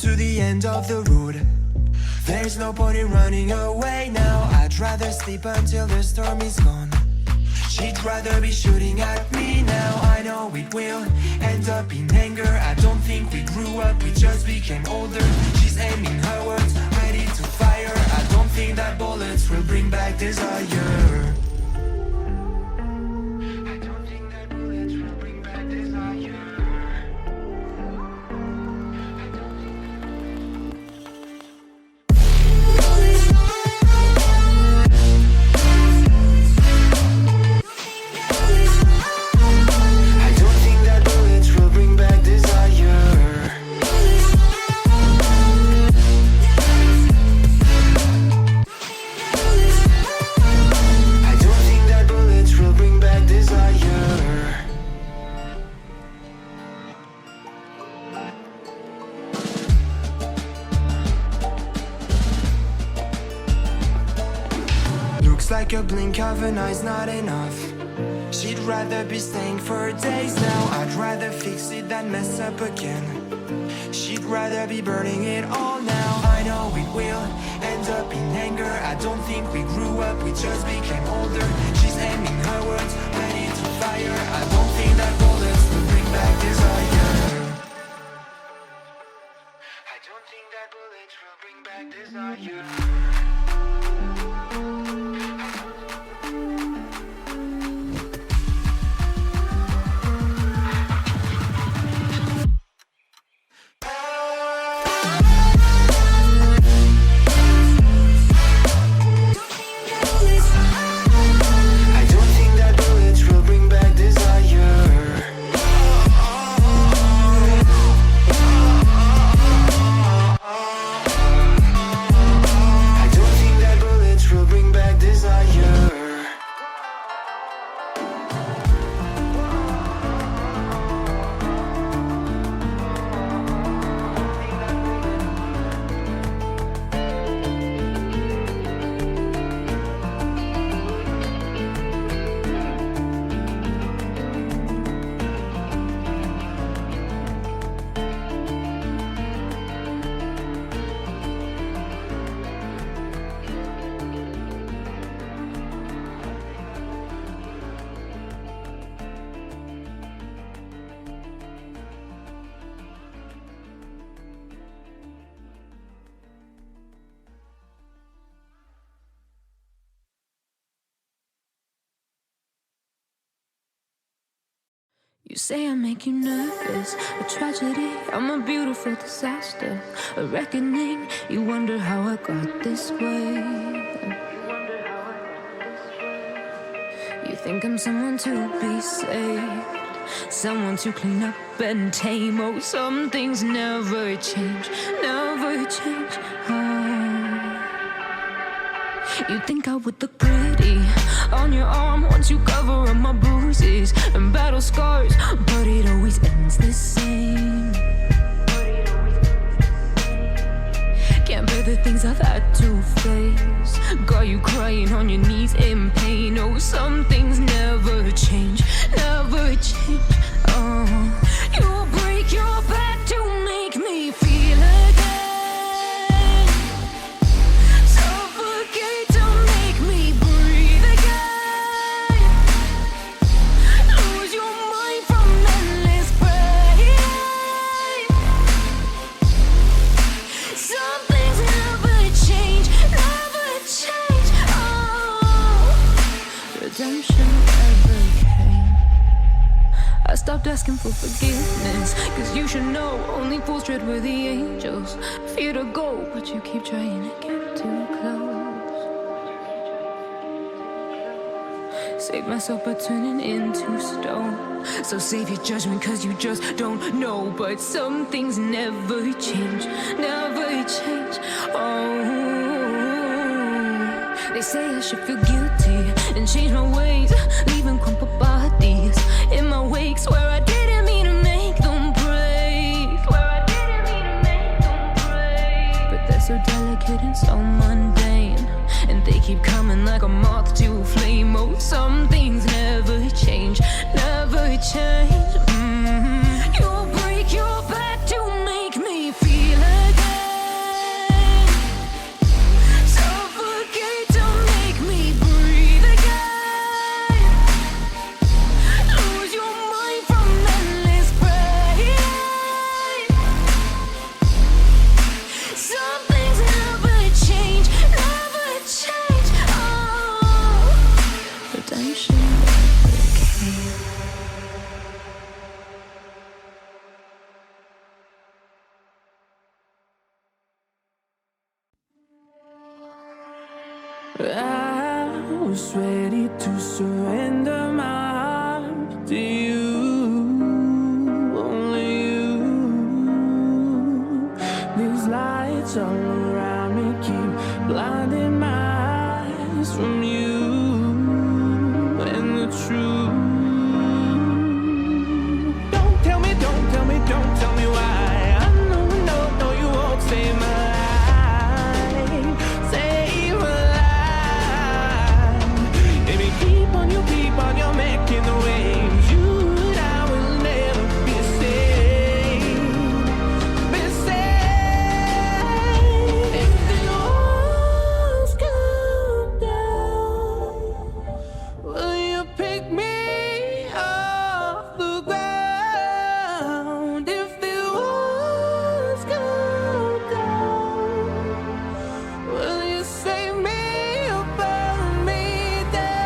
To the end of the road, there's no point in running away now. I'd rather sleep until the storm is gone. She'd rather be shooting at me now. I know it will end up in anger. I don't think we grew up, we just became older. She's aiming her words, ready to fire. I don't think that bullets will bring back desire. I don't think that bullets will bring back desire. Like a blink of an eye's not enough. She'd rather be staying for days now. I'd rather fix it than mess up again. She'd rather be burning it all now. I know it will end up in anger. I don't think we grew up, we just became older. She's aiming her words, ready to fire. I don't think that bullets will bring back desire. I don't think that bullets will bring back desire. You say I make you nervous, a tragedy, I'm a beautiful disaster, a reckoning, you wonder how I got this way. You think I'm someone to be saved, someone to clean up and tame. Oh, some things never change, never change. You think I would look pretty on your arm once you cover up my bruises and battle scars, but it always ends the same. Can't bear the things I've had to face, got you crying on your knees in pain. Oh, some things never change, never change. You'll break your back to make me feel again. I stopped asking for forgiveness, cause you should know only fools tread with the angels. Fear to go, but you keep trying to get too close. Save myself by turning into stone. So save your judgment cause you just don't know. But some things never change, never change. They say I should feel guilty and change my ways, leaving crumpled bodies in my wake. Swear I didn't mean to make them break, swear I didn't mean to make them break. But they're so delicate and so mundane, and they keep coming like a moth to a flame. Oh, some things never change, never change. You'll break your back to make me feel again. I was ready to surrender my heart to you, only you. These lights all around me keep blinding my eyes from you and the truth. Don't tell me, don't tell me, don't tell me why. I know, no, no, you won't save my life, save my life. If you keep on, you're making the waves. You and I will never be saved, be saved. If the walls come down, will you pick me off the ground? If the walls come down, will you save me or burn me down?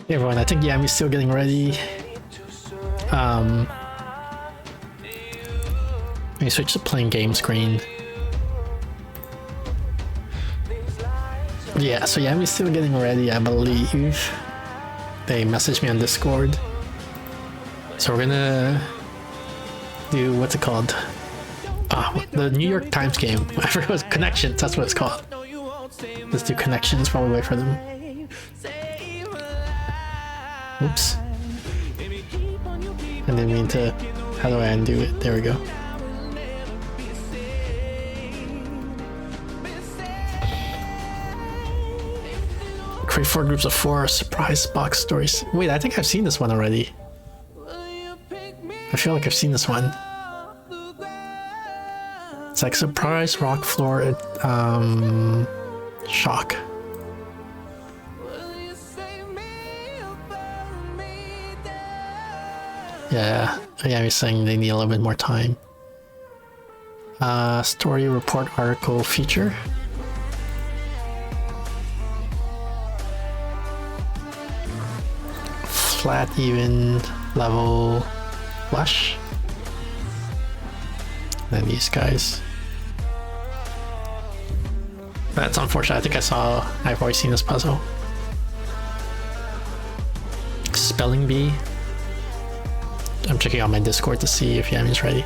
Hey everyone, I think Yami's still getting ready. Let me switch to playing game screen. Yeah, so Yami's still getting ready, I believe. They messaged me on Discord. So we're gonna do, what's it called? The New York Times game. I forgot it was Connections, that's what it's called. Let's do Connections while we wait for them. Oops. I didn't mean to. How do I undo it? There we go. Create 4 groups of 4 surprise box stories. Wait, I think I've seen this one already. I feel like I've seen this one. It's like surprise rock floor shock. Yeah, he's saying they need a little bit more time. Story, report, article, feature. Flat, even, level, flush. Then these guys. That's unfortunate. I think I've already seen this puzzle. Spelling bee. I'm checking out my Discord to see if Yami's ready.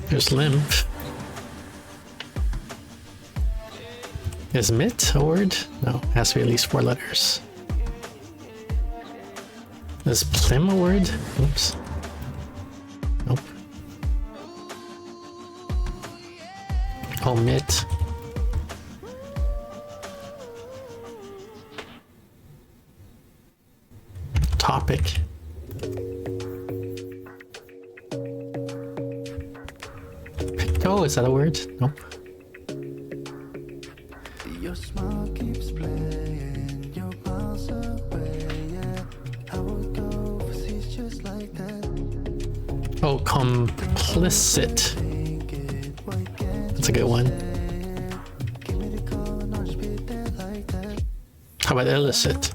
There's limp. Is mit a word? No, it has to be at least 4 letters. Is plim a word? Oops. Nope. Omit. Topic. Picto, is that a word? Nope. Your smile keeps playing, your miles away, yeah. I would go overseas just like that. Oh, complicit. That's a good one. How about illicit?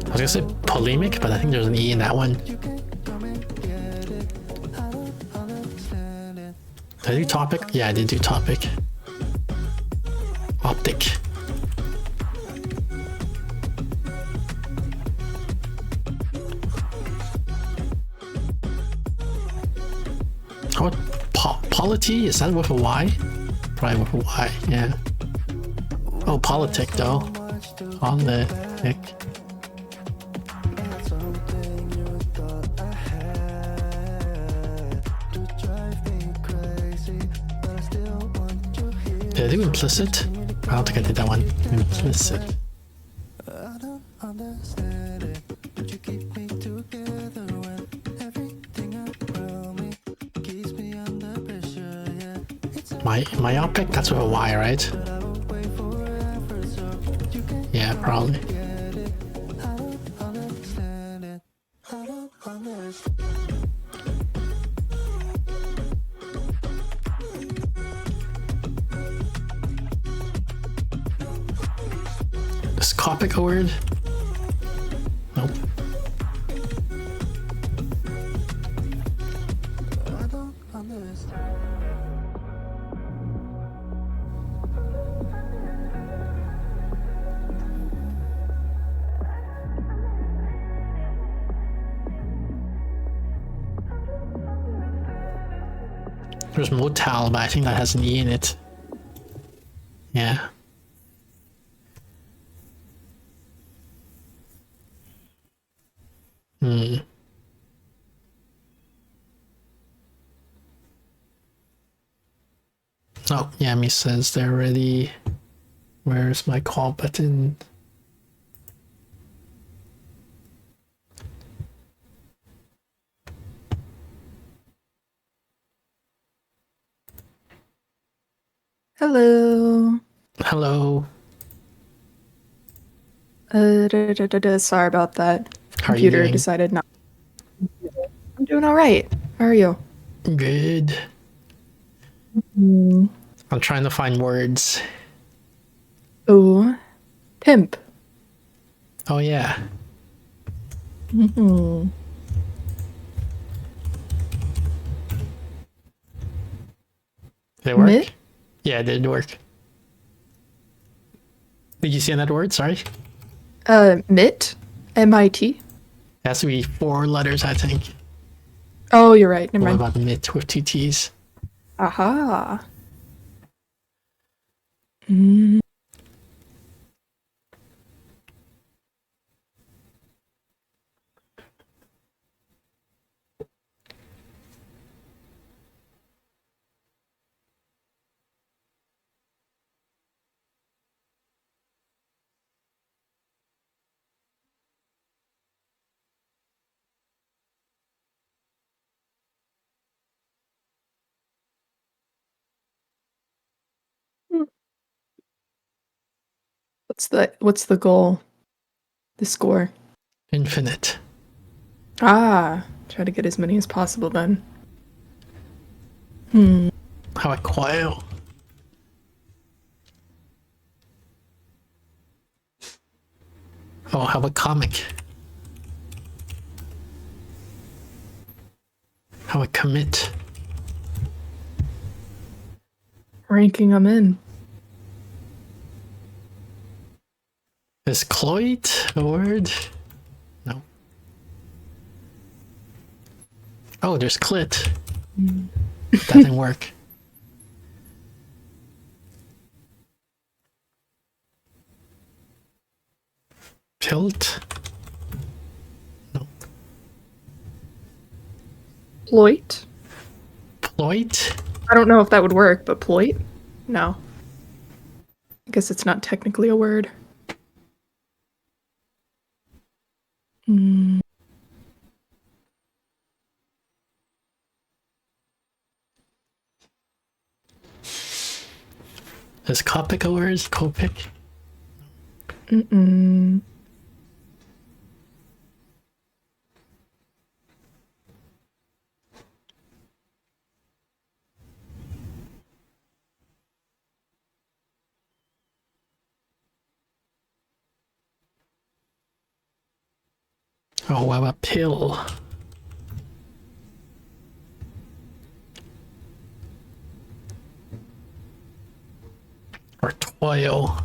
I was gonna say polemic, but I think there's an E in that one. Did I do topic? Yeah, I did do topic. Optic. How about polity? Is that with a Y? Probably with a Y, yeah. Oh, politic though. On the tick. Something you thought I had. You drive me crazy, but I still want you here. Did I do implicit? I don't think I did that one. Implicit. I don't understand it, but you keep me together when everything around me keeps me under pressure. Yeah, it's a Myopic? That's with a Y, right? wait forever, so you can Yeah, probably. get it. I don't understand it. I don't understand. Is Copic a word? Nope. I don't understand. There's Motal, but I think that has an E in it. Yeah. Oh, Yami says they're ready. Where's my call button? Hello. Hello. Sorry about that. How are you Computer doing? decided not. I'm doing all right. How are you? Good. I'm trying to find words. Oh, pimp. Oh yeah. Mm-hmm. Did it work? Mit? Yeah, it did work. Did you see that word? Sorry. Mit? MIT? It has to be 4 letters, I think. Oh, you're right. Never What mind. about mit with 2 T's? Aha. Mm. What's the goal? The score? Infinite. Ah, try to get as many as possible then. How a quail. Oh, how a comic. How a commit. Ranking them in. Is cloit a word? No. Oh, there's clit. That didn't work. Tilt? No. Ploit? Ploit? I don't know if that would work, but ploit? No. I guess it's not technically a word. Mm. Is Copic a word? Copic? Mm-mm. Oh, what about pill? Or toil?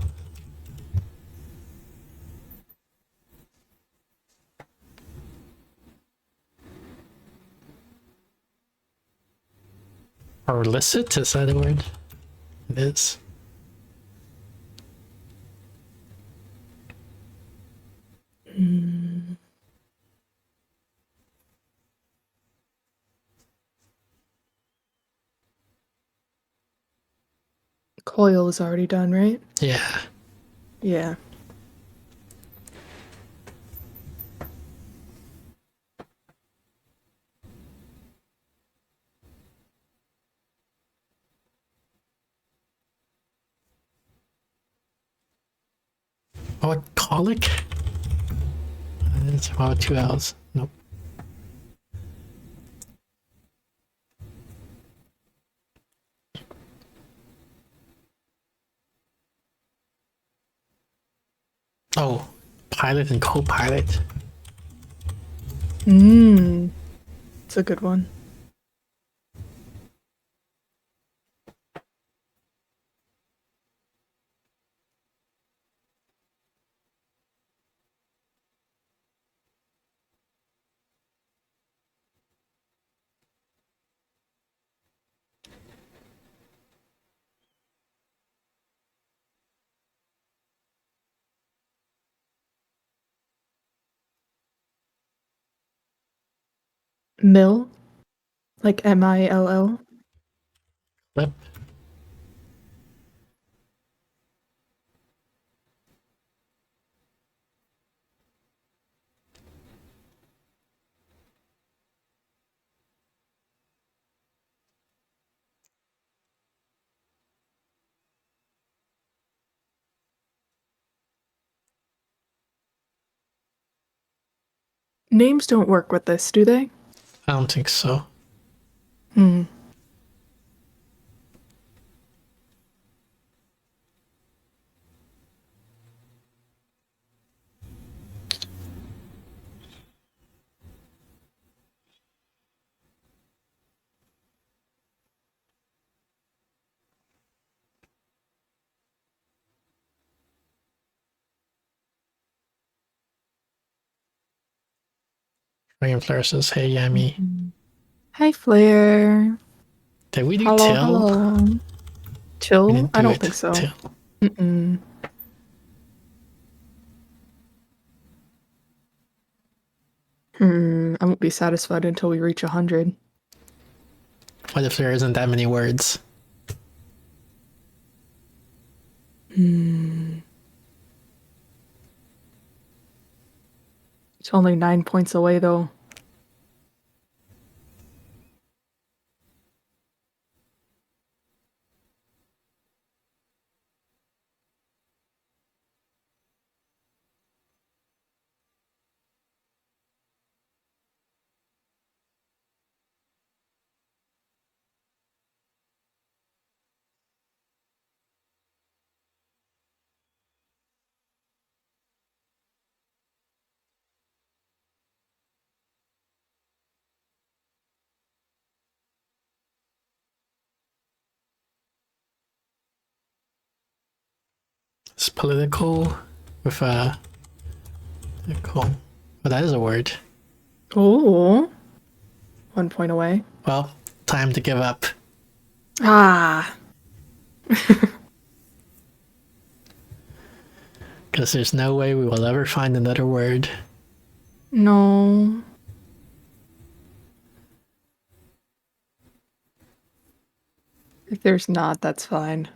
Or illicit? Is that a word? It is. Coil is already done, right? Yeah. Yeah. Oh, colic? It's about 2 hours. Nope. Oh, pilot and co-pilot. It's a good one. Mill? Like Mill? Flip. Names don't work with this, do they? I don't think so. William Flair says, "Hey, Yami, Hi, Flair. did we do Hello, Till? hello. We Chill? didn't I do don't it. think so. Till. I won't be satisfied until we reach 100. What if there isn't that many words? It's only 9 points away, though. It's political with cool. But that is a word. Oh, 1 point away. Well, time to give up. Ah, Because there's no way we will ever find another word. no. If there's not, that's fine.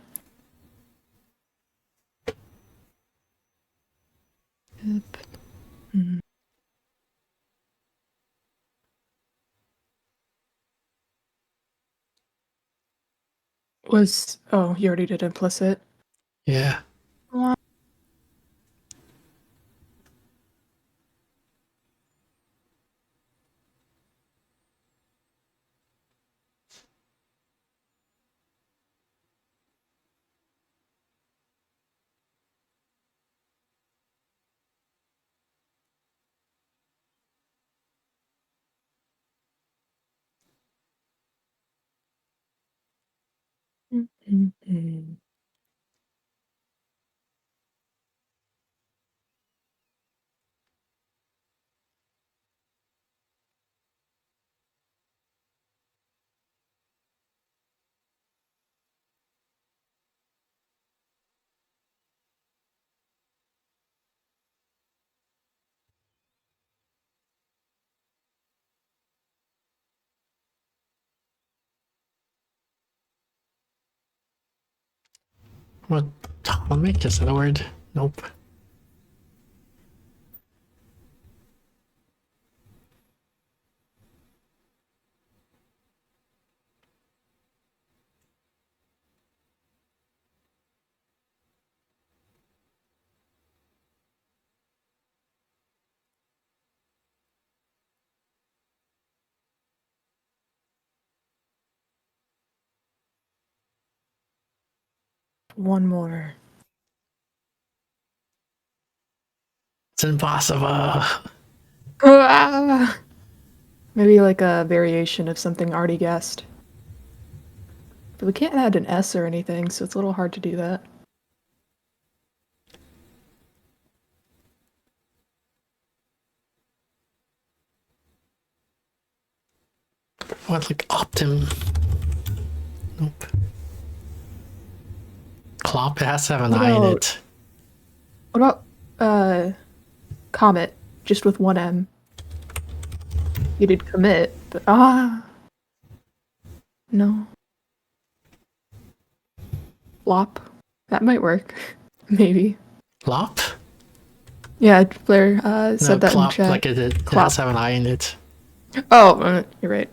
Oh, you already did implicit. Yeah. What? Atomic? Is that a word? Nope. One more. It's impossible. Ah! Maybe like a variation of something already guessed. But we can't add an S or anything, so it's a little hard to do that. What, like Optim? Nope. Clop? It has to have an What I in about- it. What about Comet, just with one M? You did commit, but no. Flop. That might work. Maybe. Lop? Yeah, Blair said No, that clop, in chat. like it Clop. has to have an I in it. Oh, you're right.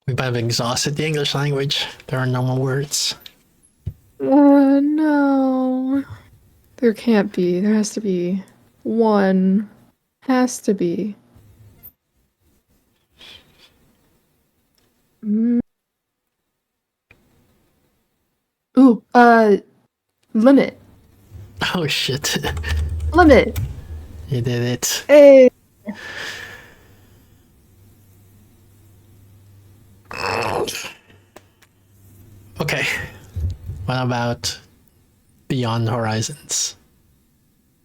We might have exhausted the English language. There are no more words. No. There can't be. There has to be one. Has to be. Ooh, limit. Oh shit. Limit. You did it. Hey. Okay. What about Beyond Horizons?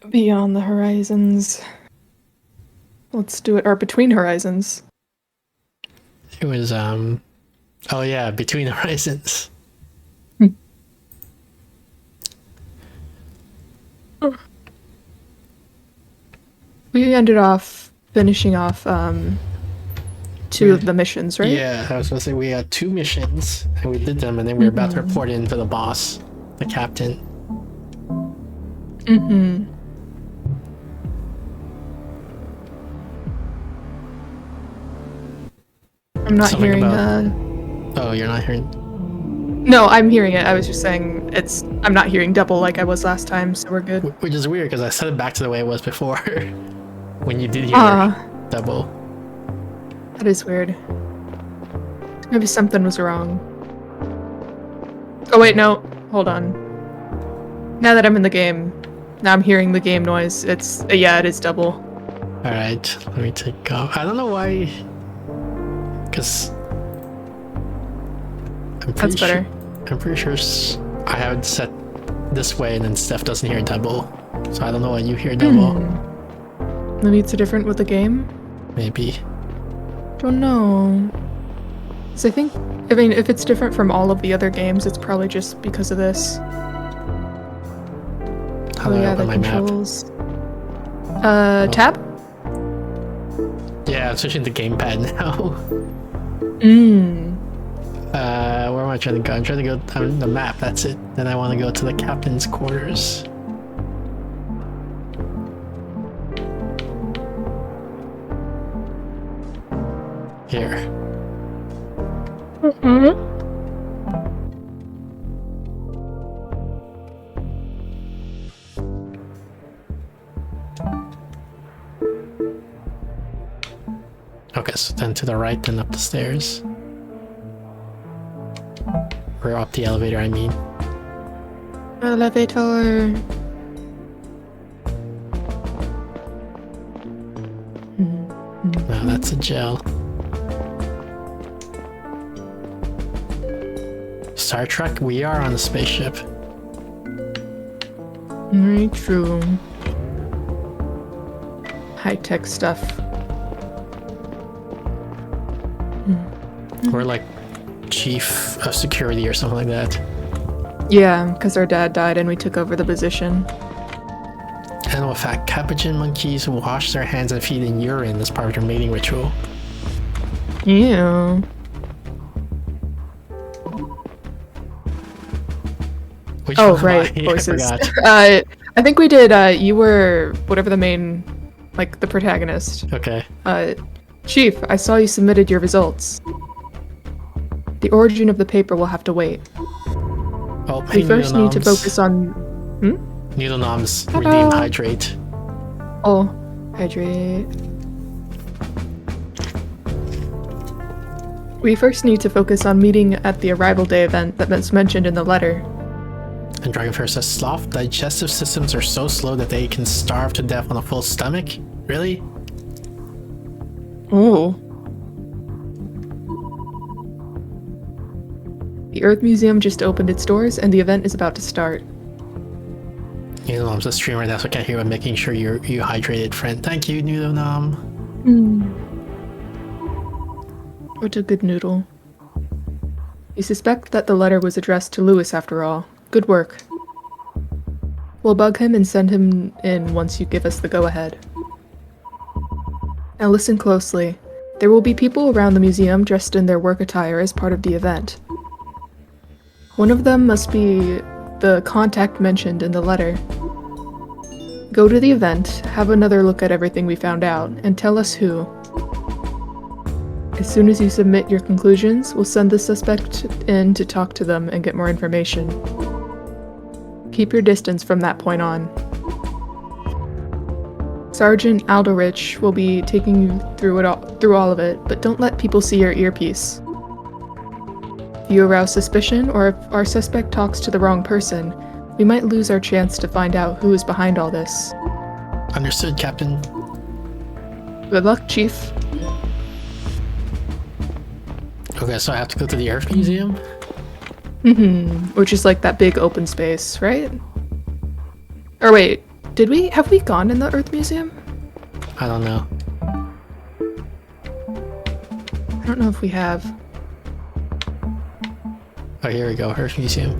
Beyond the Horizons. Let's do it. Or Between Horizons. It was oh yeah, Between Horizons. We ended off finishing off two of the missions, right? Yeah, I was supposed to say we had 2 missions and we did them and then we were about to report in to the boss, the captain. I'm not Something hearing about- Oh, you're not hearing? No, I'm hearing it. I was just saying I'm not hearing double like I was last time, so we're good. Which is weird because I set it back to the way it was before. When you did hear Ah. double. That is weird. Maybe something was wrong. Oh wait, no. Hold on. Now that I'm in the game, now I'm hearing the game noise. Yeah, it is double. Alright, let me take off. I don't know why. Because That's better. I'm pretty sure I have it set this way and then Steph doesn't hear double. So I don't know why you hear double. Maybe it's different with the game? Maybe. Don't know. 'Cause I mean, if it's different from all of the other games, it's probably just because of this. How do I yeah, open the my map? controls. Tab? Yeah, I'm switching to gamepad now. Where am I trying to go? I'm trying to go on the map, that's it. Then I want to go to the captain's quarters. Here. Okay, so then to the right, then up the stairs. Or up the elevator, I mean. Elevator. No, that's a gel. Star Trek, we are on a spaceship. Very true. High-tech stuff. We're like chief of security or something like that. Yeah, because our dad died and we took over the position. Animal fact, capuchin monkeys wash their hands and feet in urine as part of their mating ritual. Yeah. Which Oh, one? right. I Voices. forgot. I think we did, you were whatever the main, like, the protagonist. Okay. Chief, I saw you submitted your results. The origin of the paper will have to wait. Oh, We first need to focus on... Noodle Noms Ta-da! redeem hydrate. Oh, hydrate. We first need to focus on meeting at the arrival day event that was mentioned in the letter. And Dragonfair says, sloth digestive systems are so slow that they can starve to death on a full stomach? Really? Oh. The Earth Museum just opened its doors and the event is about to start. Noodle Nom's a streamer, that's what I can't hear, but making sure you hydrated, friend. Thank you, Noodle Nom. What a good noodle. You suspect that the letter was addressed to Lewis after all. Good work. We'll bug him and send him in once you give us the go-ahead. Now listen closely. There will be people around the museum dressed in their work attire as part of the event. One of them must be the contact mentioned in the letter. Go to the event, have another look at everything we found out, and tell us who. As soon as you submit your conclusions, we'll send the suspect in to talk to them and get more information. Keep your distance from that point on. Sergeant Aldorich will be taking you through all of it, but don't let people see your earpiece. If you arouse suspicion, or if our suspect talks to the wrong person, we might lose our chance to find out who is behind all this. Understood, Captain. Good luck, Chief. Okay, so I have to go to the Earth Museum? Which is like that big open space, right? Or wait, have we gone in the Earth Museum? I don't know. I don't know if we have. Oh, here we go, Earth Museum.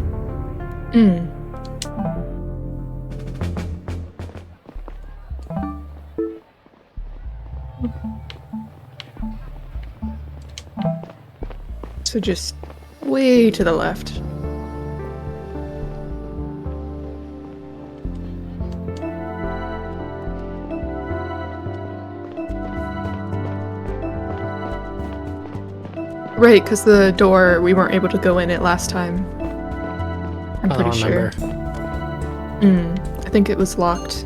So just way to the left. Right, because the door, we weren't able to go in it last time. I'm I pretty don't sure. remember. I think it was locked.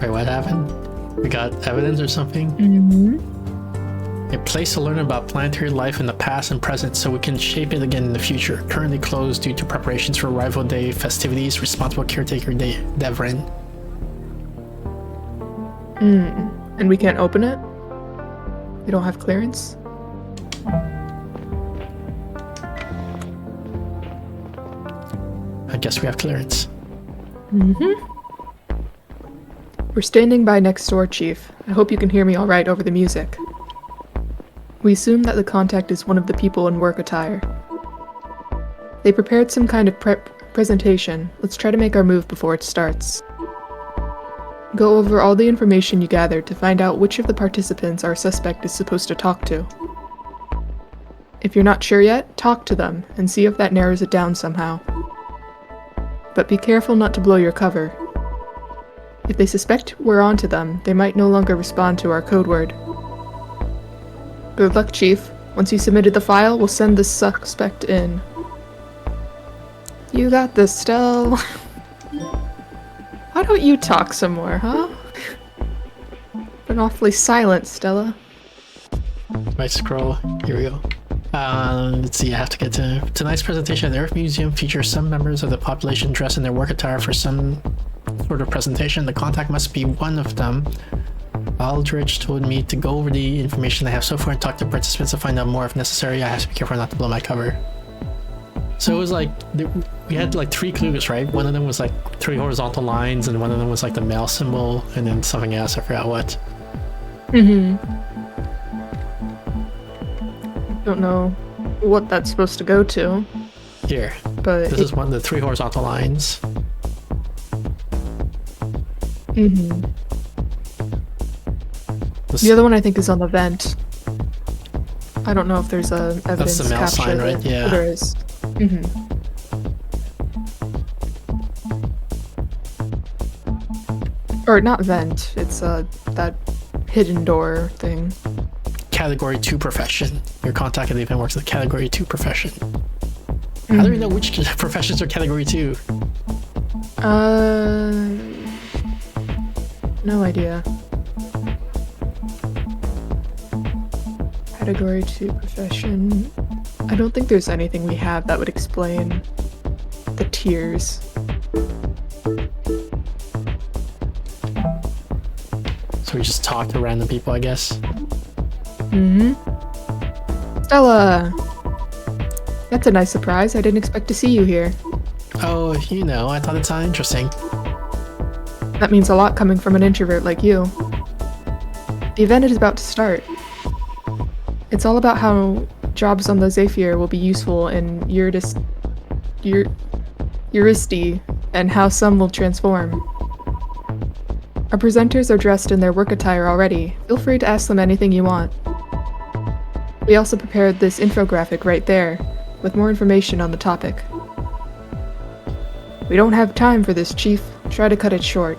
Wait, what happened? We got evidence or something? A place to learn about planetary life in the past and present so we can shape it again in the future. Currently closed due to preparations for Arrival Day festivities. Responsible caretaker Devrin. And we can't open it? We don't have clearance? I guess we have clearance. We're standing by next door, Chief. I hope you can hear me all right over the music. We assume that the contact is one of the people in work attire. They prepared some kind of presentation. Let's try to make our move before it starts. Go over all the information you gathered to find out which of the participants our suspect is supposed to talk to. If you're not sure yet, talk to them and see if that narrows it down somehow. But be careful not to blow your cover. If they suspect we're onto them, they might no longer respond to our code word. Good luck, Chief. Once you submitted the file, we'll send the suspect in. You got this, Stell. Why don't you talk some more, huh? What Been awfully silent, Stella. Right scroll. Here we go. Let's see, I have to get to tonight's presentation at the Earth Museum features some members of the population dressed in their work attire for some sort of presentation. The contact must be one of them. Aldrich told me to go over the information I have so far and talk to participants to find out more if necessary. I have to be careful not to blow my cover. So it was like, we had like 3 clues, right? One of them was like 3 horizontal lines, and one of them was like the mail symbol, and then something else, I forgot what. Don't know what that's supposed to go to, Here, but this is one of the 3 horizontal lines. The other one I think is on the vent. I don't know if there's a evidence the mail capture sign, right? that- Yeah. There is. Or not vent. It's that hidden door thing. Category 2 profession. Your contact at the event works at the Category 2 profession. How do we know which professions are Category 2? No idea. Category 2 profession. I don't think there's anything we have that would explain the tiers. So we just talk to random people, I guess. Stella! That's a nice surprise. I didn't expect to see you here. Oh, you know, I thought it sounded interesting. That means a lot coming from an introvert like you. The event is about to start. It's all about how jobs on the Zephyr will be useful in Euristy, and how some will transform. Our presenters are dressed in their work attire already. Feel free to ask them anything you want. We also prepared this infographic right there, with more information on the topic. We don't have time for this, Chief. Try to cut it short.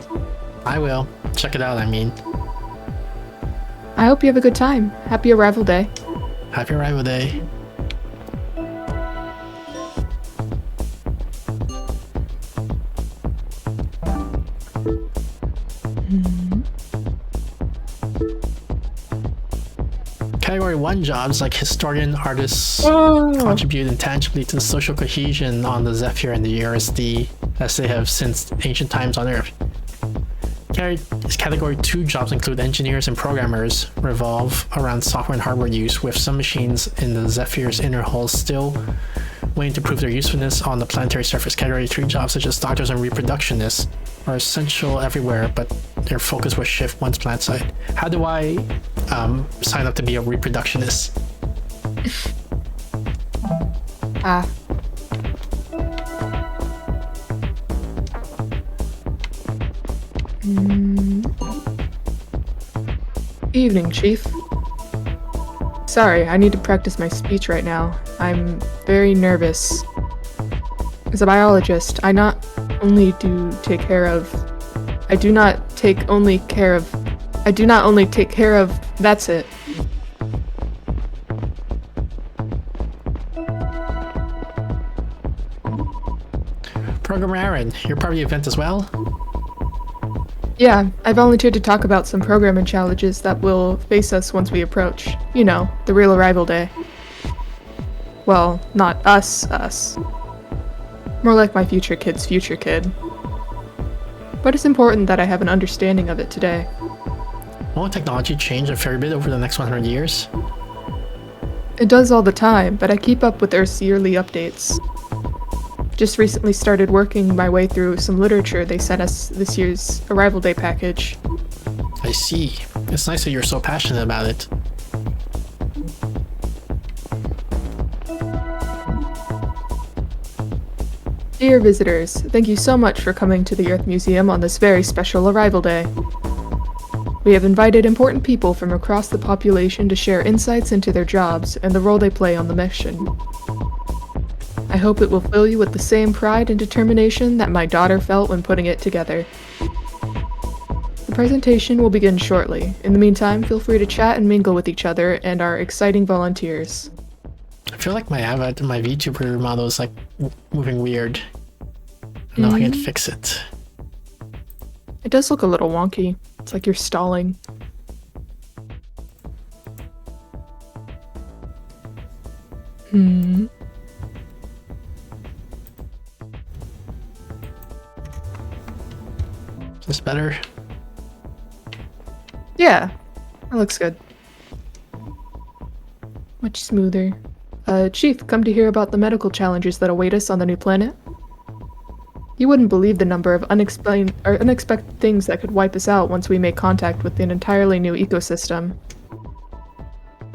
I will. Check it out, I mean. I hope you have a good time. Happy Arrival Day. Happy Arrival Day. Category 1 jobs like historian, artists contribute intangibly to the social cohesion on the Zephyr and the URSD as they have since ancient times on Earth. Category 2 jobs include engineers and programmers, revolve around software and hardware use, with some machines in the Zephyr's inner hull still waiting to prove their usefulness on the planetary surface. Category 3 jobs such as doctors and reproductionists are essential everywhere, but their focus will shift once plant side. How do I sign up to be a reproductionist? Evening, Chief. Sorry, I need to practice my speech right now. I'm very nervous. As a biologist, I not only take care of, that's it. Programmer Aaron, you're part of the event as well? Yeah, I volunteered to talk about some programming challenges that will face us once we approach. You know, the real arrival day. Well, not us. More like my future kid's future kid. But it's important that I have an understanding of it today. Won't technology change a fair bit over the next 100 years? It does all the time, but I keep up with Earth's yearly updates. Just recently started working my way through some literature they sent us this year's Arrival Day package. I see. It's nice that you're so passionate about it. Dear visitors, thank you so much for coming to the Earth Museum on this very special Arrival Day. We have invited important people from across the population to share insights into their jobs and the role they play on the mission. I hope it will fill you with the same pride and determination that my daughter felt when putting it together. The presentation will begin shortly. In the meantime, feel free to chat and mingle with each other and our exciting volunteers. I feel like my VTuber model is like moving weird. I don't know if I can fix it. It does look a little wonky. It's like you're stalling. Is this better? Yeah, that looks good. Much smoother. Chief, come to hear about the medical challenges that await us on the new planet? You wouldn't believe the number of unexpected things that could wipe us out once we make contact with an entirely new ecosystem.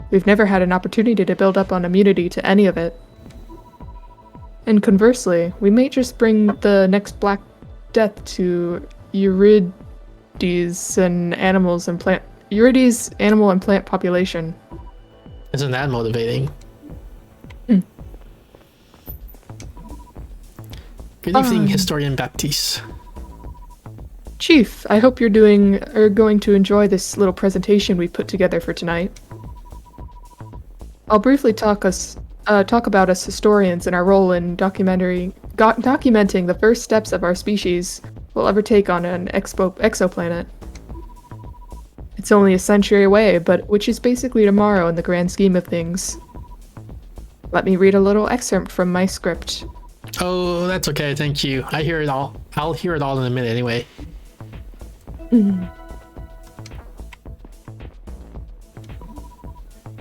We've never had an opportunity to build up on immunity to any of it. And conversely, we may just bring the next Black Death to Eurydice animal and plant population. Isn't that motivating? Good evening, Historian Baptiste. Chief, I hope you're going to enjoy this little presentation we put together for tonight. I'll briefly talk about us historians and our role in documenting the first steps of our species will ever take on an exoplanet. It's only a century away, but which is basically tomorrow in the grand scheme of things. Let me read a little excerpt from my script. Oh, that's okay, thank you. I hear it all. I'll hear it all in a minute anyway.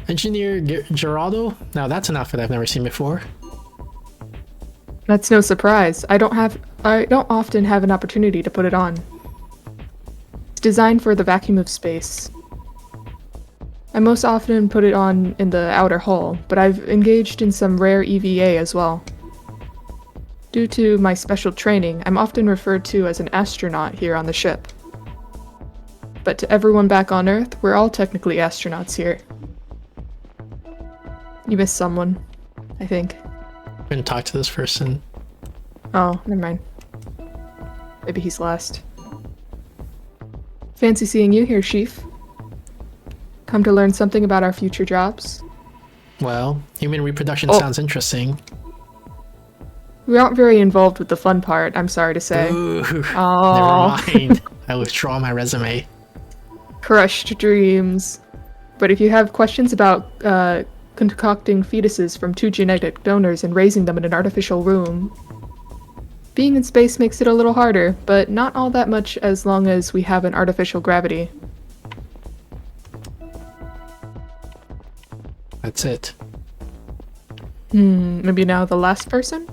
Engineer Geraldo? Now that's an outfit I've never seen before. That's no surprise. I don't often have an opportunity to put it on. It's designed for the vacuum of space. I most often put it on in the outer hull, but I've engaged in some rare EVA as well. Due to my special training, I'm often referred to as an astronaut here on the ship. But to everyone back on Earth, we're all technically astronauts here. You missed someone, I think. I'm gonna talk to this person. Oh, never mind. Maybe he's last. Fancy seeing you here, Chief. Come to learn something about our future jobs? Well, human reproduction sounds interesting. We aren't very involved with the fun part, I'm sorry to say. Ooh, Oh. never mind. I withdraw my resume. Crushed dreams. But if you have questions about concocting fetuses from 2 genetic donors and raising them in an artificial room, being in space makes it a little harder, but not all that much as long as we have an artificial gravity. That's it. Maybe now the last person?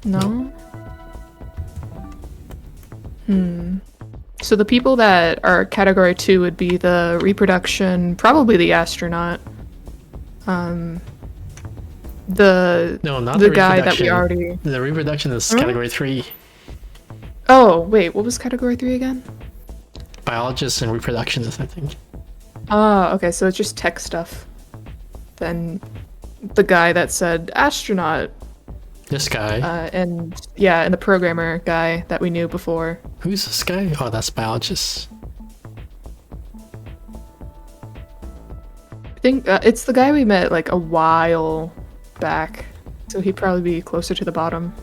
No? So the people that are category 2 would be the reproduction, probably the astronaut. No, not the guy that we already. The reproduction is category 3. Oh, wait, what was category 3 again? Biologist and reproductionist, I think. Ah, okay, so it's just tech stuff. Then the guy that said astronaut, This guy. and the programmer guy that we knew before. Who's this guy? Oh, that's biologist. I think it's the guy we met like a while back, so he'd probably be closer to the bottom.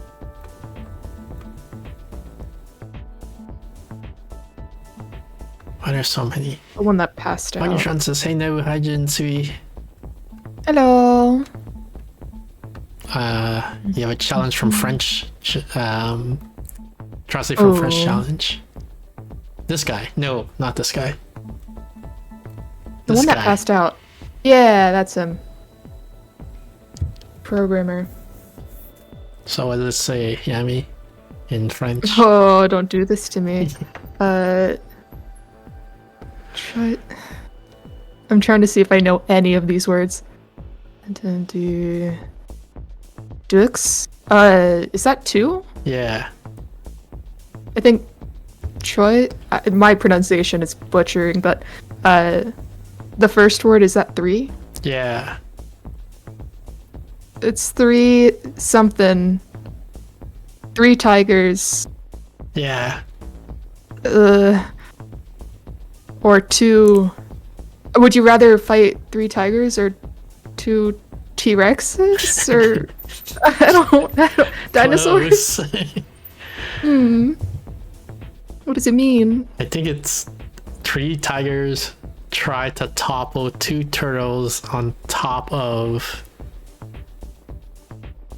Why there's so many? The one that passed Why out. says, hey no, Hajin Sui. Hello. You have a challenge from French. Translate from French challenge. This guy. No, not this guy. The This one that guy. passed out. Yeah, that's him. Programmer. So what does it say, Yami? In French? Oh, don't do this to me. I'm trying to see if I know any of these words. Dux? Is that 2? Yeah. I think Troy. My pronunciation is butchering, but the first word is that 3. Yeah. It's 3 something. 3 tigers. Yeah. Or 2. Would you rather fight 3 tigers or 2 T-Rexes or I don't dinosaurs? Close. What does it mean? I think it's 3 tigers, try to topple 2 turtles on top of...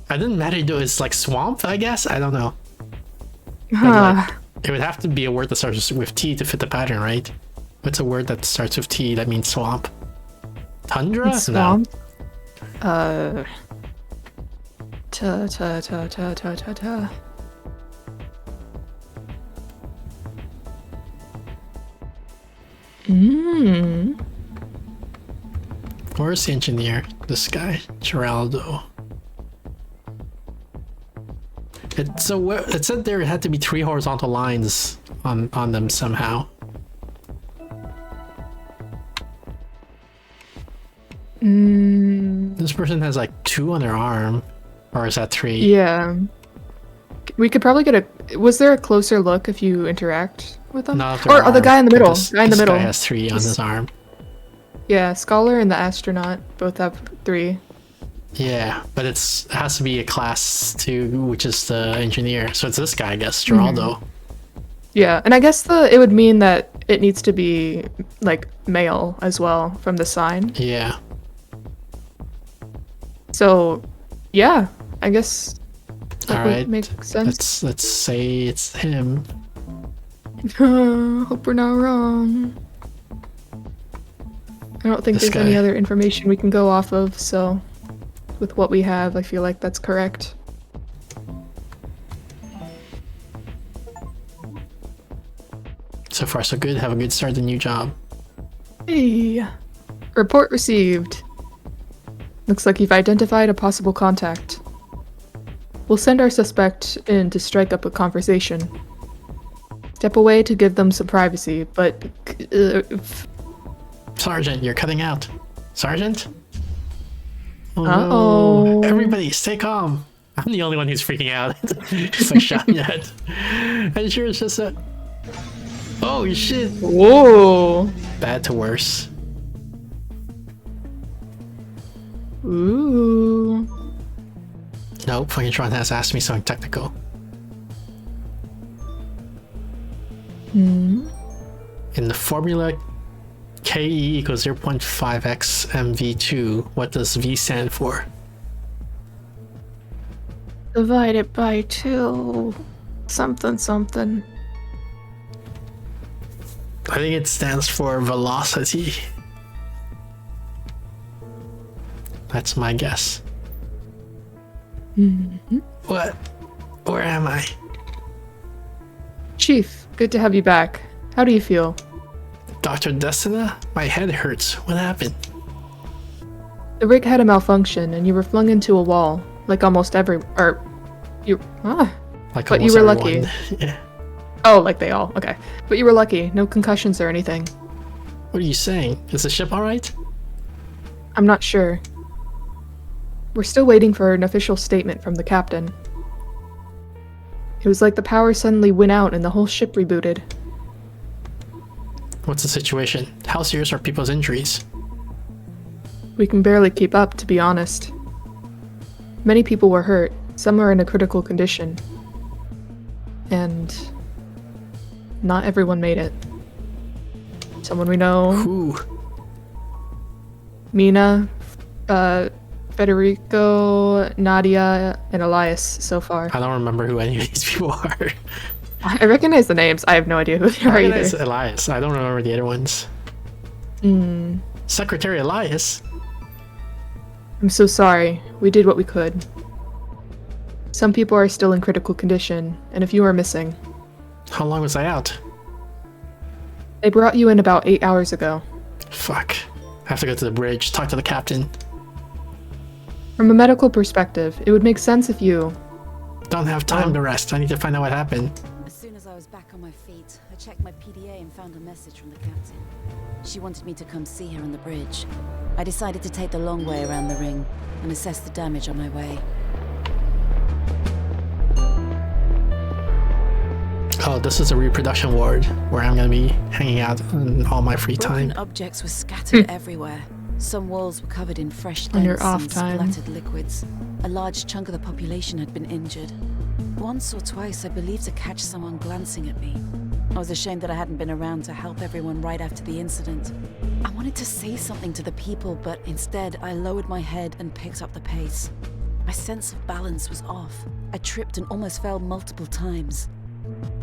I didn't matter though, it's like swamp, I guess? I don't know. But, like, it would have to be a word that starts with T to fit the pattern, right? What's a word that starts with T that means swamp? Tundra? Swamp. Ta ta ta ta ta ta ta. No. Where's the engineer? This guy, Geraldo. It said there had to be 3 horizontal lines on them somehow. This person has like 2 on their arm, or is that 3? Yeah. We could probably get a. Was there a closer look if you interact with them? Not Or the guy in the middle. Guy in the middle. Guy has 3 on his arm. Yeah, Scholar and the astronaut both have 3. Yeah, but it has to be a class 2, which is the engineer. So it's this guy, I guess, Geraldo. Yeah, and I guess it would mean that it needs to be like male as well from the sign. Yeah. So, yeah, I guess that All would right. make sense. Let's say it's him. Hope we're not wrong. I don't think This there's any guy. other information we can go off of, so with what we have, I feel like that's correct. So far, so good. Have a good start to the new job. Hey, report received. Looks like you've identified a possible contact. We'll send our suspect in to strike up a conversation. Step away to give them some privacy, but Sergeant, you're cutting out. Sergeant? Oh, Uh-oh. no. Everybody, stay calm. I'm the only one who's freaking out. It's like shot yet. I'm sure it's just a... Oh, shit. whoa. Bad to worse. Ooh. Nope, fucking Tron has asked me something technical. In the formula KE equals 0.5x mv2, what does V stand for? Divided by 2. Something, something. I think it stands for velocity. That's my guess. What? Where am I? Chief, good to have you back. How do you feel? Dr. Destina? My head hurts. What happened? The rig had a malfunction, and you were flung into a wall, like almost every. Or. You. Like But you almost were lucky. everyone. Yeah. Oh, like they all. Okay. But you were lucky. No concussions or anything. What are you saying? Is the ship alright? I'm not sure. We're still waiting for an official statement from the captain. It was like the power suddenly went out and the whole ship rebooted. What's the situation? How serious are people's injuries? We can barely keep up, to be honest. Many people were hurt. Some are in a critical condition. And not everyone made it. Someone we know, Who? Mina, Federico, Nadia, and Elias so far. I don't remember who any of these people are. I recognize the names. I have no idea who they I are recognize either. Elias. I don't remember the other ones. Secretary Elias? I'm so sorry. We did what we could. Some people are still in critical condition, and a few are missing. How long was I out? They brought you in about 8 hours ago. Fuck. I have to go to the bridge, talk to the captain. From a medical perspective, it would make sense if you... Don't have time to rest. I need to find out what happened. As soon as I was back on my feet, I checked my PDA and found a message from the captain. She wanted me to come see her on the bridge. I decided to take the long way around the ring and assess the damage on my way. Oh, this is a reproduction ward where I'm gonna be hanging out in all my free Broken time. objects were scattered everywhere. Some walls were covered in fresh On your dents off and time. splattered liquids. A large chunk of the population had been injured. Once or twice I believed to catch someone glancing at me. I was ashamed that I hadn't been around to help everyone right after the incident. I wanted to say something to the people, but instead I lowered my head and picked up the pace. My sense of balance was off. I tripped and almost fell multiple times.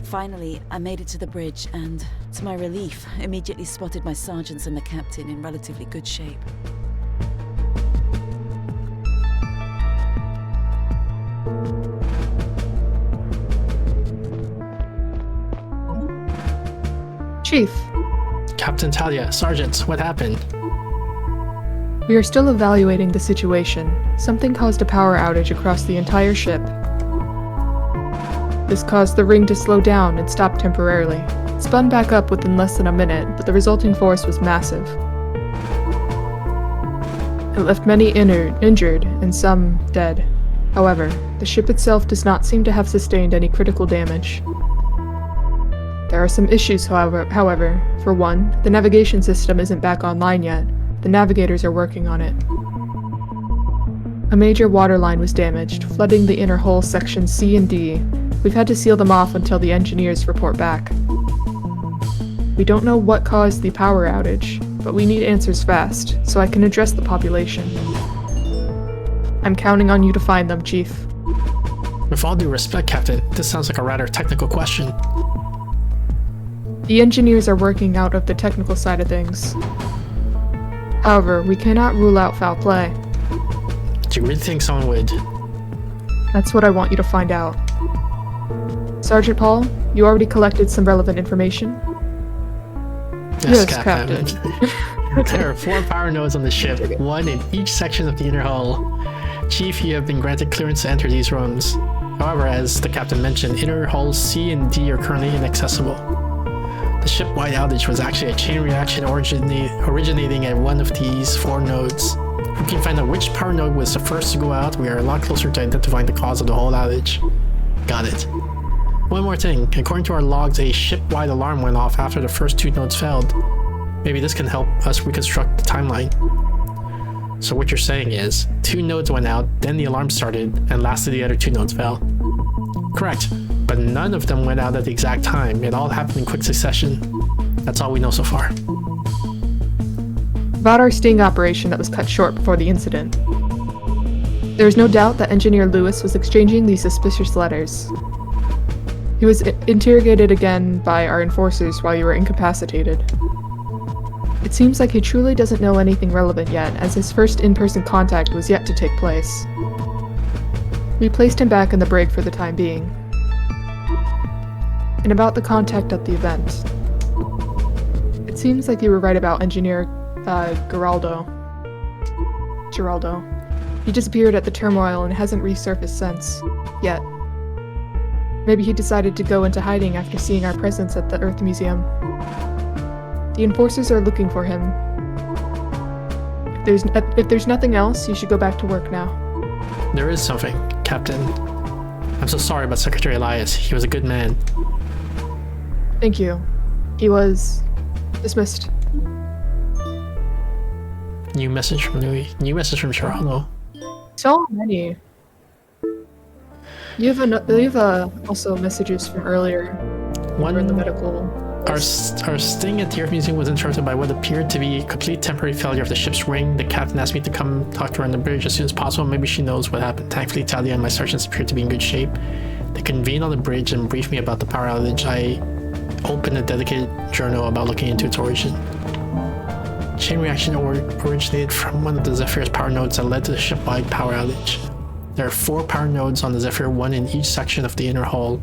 Finally, I made it to the bridge and, to my relief, immediately spotted my sergeants and the captain in relatively good shape. Chief, Captain Talia, Sergeants, what happened? we are still evaluating the situation. Something caused a power outage across the entire ship. This caused the ring to slow down and stop temporarily. It spun back up within less than a minute, but the resulting force was massive. It left many injured and some dead. However, the ship itself does not seem to have sustained any critical damage. There are some issues, however. For one, the navigation system isn't back online yet. The navigators are working on it. A major water line was damaged, flooding the inner hull sections C and D. We've had to seal them off until the engineers report back. We don't know what caused the power outage, but we need answers fast, so I can address the population. I'm counting on you to find them, Chief. With all due respect, Captain, this sounds like a rather technical question. The engineers are working out of the technical side of things. However, we cannot rule out foul play. Do you really think someone would? That's what I want you to find out. Sergeant Paul, you already collected some relevant information? Yes, Captain. There are 4 power nodes on the ship, 1 in each section of the inner hull. Chief, you have been granted clearance to enter these rooms. However, as the captain mentioned, inner hulls C and D are currently inaccessible. The ship-wide outage was actually a chain reaction originating at one of these 4 nodes. If we can find out which power node was the first to go out, we are a lot closer to identifying the cause of the whole outage. Got it. One more thing, according to our logs, a ship-wide alarm went off after the first 2 nodes failed. Maybe this can help us reconstruct the timeline. So what you're saying is, 2 nodes went out, then the alarm started, and lastly the other 2 nodes fell. Correct, but none of them went out at the exact time. It all happened in quick succession. That's all we know so far. About our sting operation that was cut short before the incident. There is no doubt that Engineer Lewis was exchanging these suspicious letters. He was interrogated again by our enforcers while you were incapacitated. It seems like he truly doesn't know anything relevant yet, as his first in-person contact was yet to take place. We placed him back in the brig for the time being. And about the contact at the event. It seems like you were right about Engineer Geraldo. He disappeared at the turmoil and hasn't resurfaced since. Yet. Maybe he decided to go into hiding after seeing our presence at the Earth Museum. The enforcers are looking for him. If there's nothing else, you should go back to work now. There is something, Captain. I'm so sorry about Secretary Elias. He was a good man. Thank you. He was dismissed. New message from Geraldo. So many. You have also messages from earlier. One in the medical. Our sting at the Earth Museum was interrupted by what appeared to be a complete temporary failure of the ship's ring. The captain asked me to come talk to her on the bridge as soon as possible. Maybe she knows what happened. Thankfully, Talia and my sergeants appeared to be in good shape. They convened on the bridge and briefed me about the power outage. I opened a dedicated journal about looking into its origin. Chain reaction originated from one of the Zephyr's power nodes that led to the ship-wide power outage. There are 4 power nodes on the Zephyr, 1 in each section of the inner hull.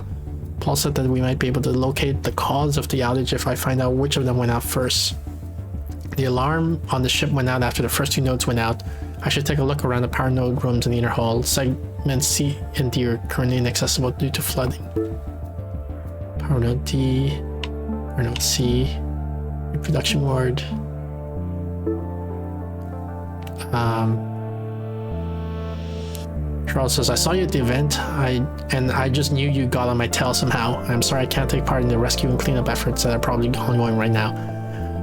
Paul said that we might be able to locate the cause of the outage if I find out which of them went out first. The alarm on the ship went out after the first 2 nodes went out. I should take a look around the power node rooms in the inner hull. Segments C and D are currently inaccessible due to flooding. Power node D, power node C, reproduction ward. Charles says, I saw you at the event, and I just knew you got on my tail somehow. I'm sorry I can't take part in the rescue and cleanup efforts that are probably ongoing right now.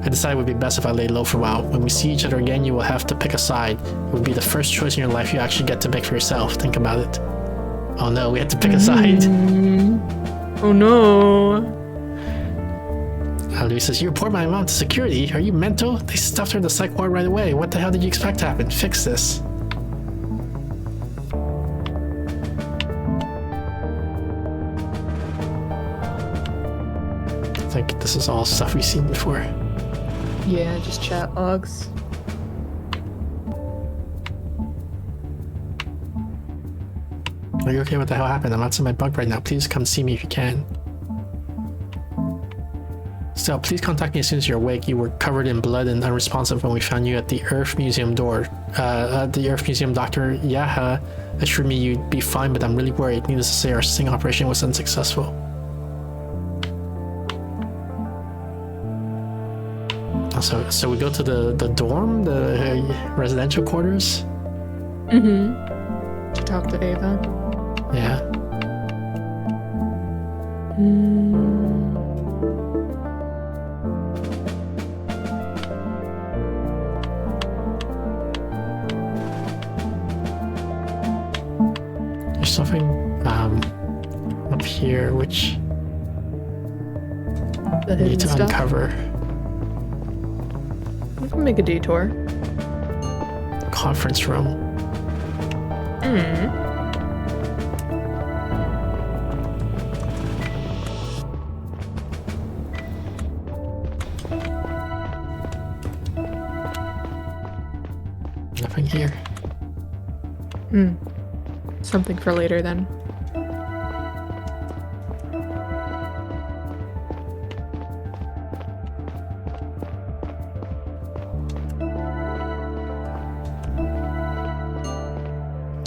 I decided it would be best if I laid low for a while. When we see each other again, you will have to pick a side. It would be the first choice in your life you actually get to pick for yourself. Think about it. Oh no, we have to pick a side. Oh no. Louis says, you report my mom to security? Are you mental? They stuffed her in the psych ward right away. What the hell did you expect to happen? Fix this. I think this is all stuff we've seen before. Yeah, just chat logs. Are you okay? What the hell happened? I'm outside my bunk right now. Please come see me if you can. Still, please contact me as soon as you're awake. You were covered in blood and unresponsive when we found you at the Earth Museum door. The Earth Museum Dr. Yaha assured me you'd be fine, but I'm really worried. Needless to say, our sting operation was unsuccessful. So we go to the dorm, the residential quarters? Mm-hmm. To talk to Ava. Yeah. There's something up here which The I need hidden to stuff. uncover. We can make a detour. Conference room. Hmm. Nothing here. Hmm. Something for later then.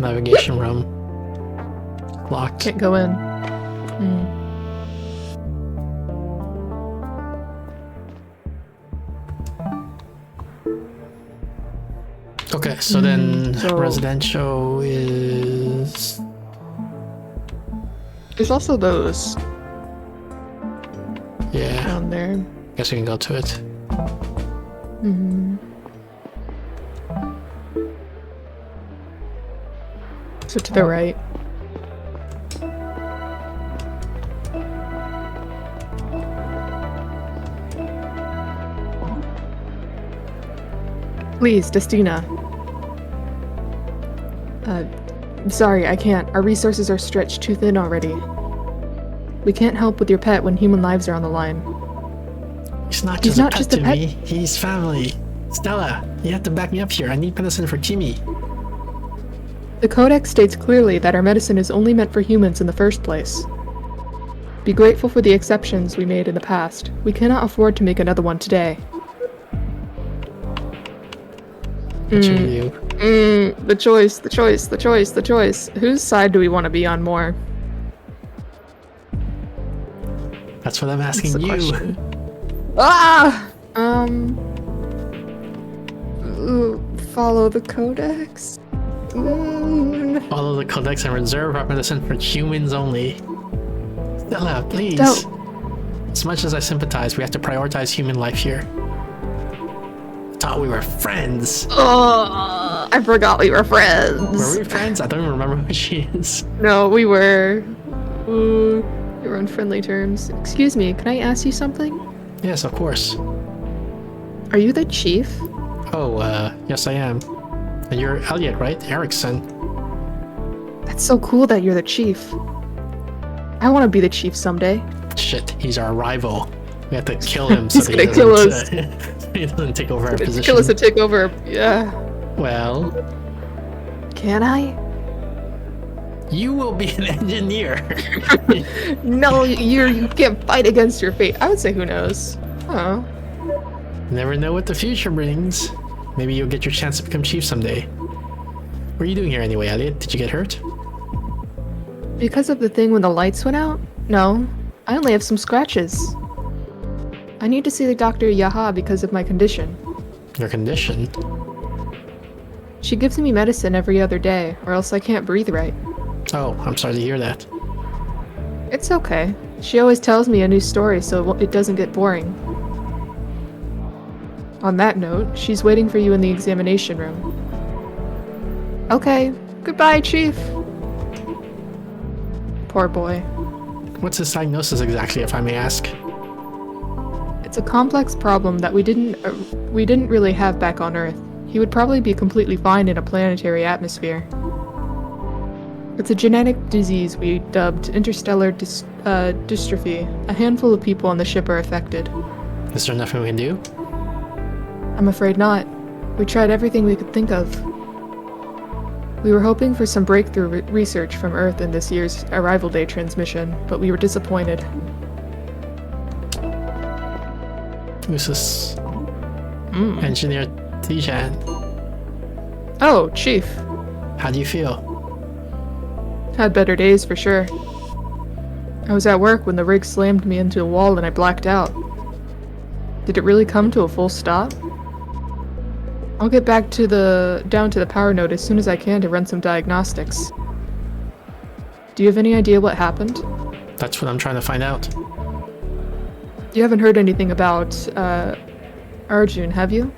Navigation room. Locked. Can't go in. Hmm. Okay, so then so- residential is There's also those yeah. down there. Guess we can go to it. Hmm. So to the right. Please, Destina. I'm sorry, I can't. Our resources are stretched too thin already. We can't help with your pet when human lives are on the line. He's not He's just not a pet just a to pet. me. He's family. Stella, you have to back me up here. I need medicine for Timmy. The Codex states clearly that our medicine is only meant for humans in the first place. Be grateful for the exceptions we made in the past. We cannot afford to make another one today. What's your view? The choice. Whose side do we want to be on more? That's what I'm That's asking the you. question. Ah! Follow the Codex? Follow the Codex and reserve our medicine for humans only. Stella, please. Don't. As much as I sympathize, we have to prioritize human life here. I thought we were friends. Oh, I forgot we were friends. Were we friends? I don't even remember who she is. No, we were. We were on friendly terms. Excuse me, can I ask you something? Yes, of course. Are you the chief? Oh, yes I am. And you're Elliot, right? Erickson. That's so cool that you're the chief. I want to be the chief someday. Shit, he's our rival. We have to kill him so He's that he gonna kill doesn't, he doesn't take over our position. Kill us to take over. Yeah. Well, Can I? you will be an engineer. No, you can't fight against your fate. I would say who knows. Oh. Never know what the future brings. Maybe you'll get your chance to become chief someday. What are you doing here anyway, Elliot? Did you get hurt? Because of the thing when the lights went out? No. I only have some scratches. I need to see the Dr. Yaha because of my condition. Your condition? She gives me medicine every other day, or else I can't breathe right. Oh, I'm sorry to hear that. It's okay. She always tells me a new story so it doesn't get boring. On that note, she's waiting for you in the examination room. Okay, goodbye, Chief. Poor boy. What's his diagnosis exactly, if I may ask? It's a complex problem that we didn't really have back on Earth. He would probably be completely fine in a planetary atmosphere. It's a genetic disease we dubbed interstellar dystrophy. A handful of people on the ship are affected. Is there nothing we can do? I'm afraid not. We tried everything we could think of. We were hoping for some breakthrough research from Earth in this year's Arrival Day transmission, but we were disappointed. Who's this? Engineer Tijan. Oh, Chief. How do you feel? Had better days for sure. I was at work when the rig slammed me into a wall and I blacked out. Did it really come to a full stop? I'll get back down to the power node as soon as I can to run some diagnostics. Do you have any idea what happened? That's what I'm trying to find out. You haven't heard anything about Arjun, have you?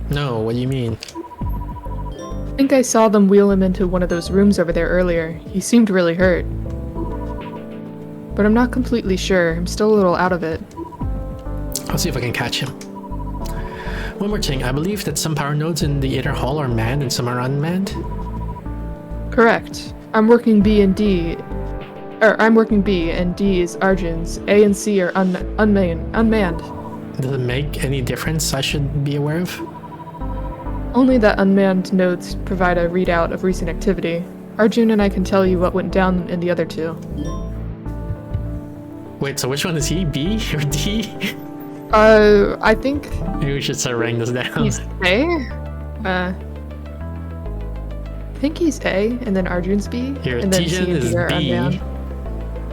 No, what do you mean? I think I saw them wheel him into one of those rooms over there earlier. He seemed really hurt. But I'm not completely sure. I'm still a little out of it. I'll see if I can catch him. One more thing, I believe that some power nodes in the inner hall are manned and some are unmanned. Correct. I'm working B and D, and D is Arjun's. A and C are unmanned. Does it make any difference I should be aware of? Only that unmanned nodes provide a readout of recent activity. Arjun and I can tell you what went down in the other two. Wait, so which one is he? B or D? I think Maybe we should start writing this down. he's A. I think he's A, and then Arjun's B, Here, and then Tijan C and is D are B. unmanned.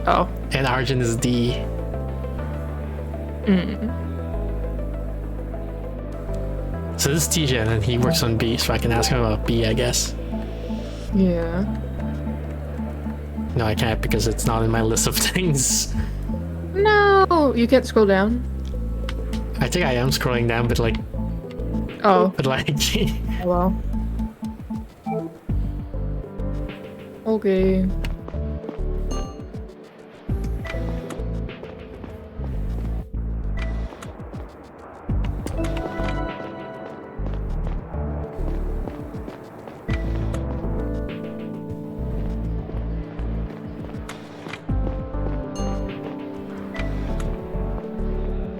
Oh. And Arjun is D. So this is Tijan and he works on B, so I can ask him about B, I guess. Yeah. No, I can't because it's not in my list of things. No, you can't scroll down. I think I am scrolling down, but like, Oh, well. Okay.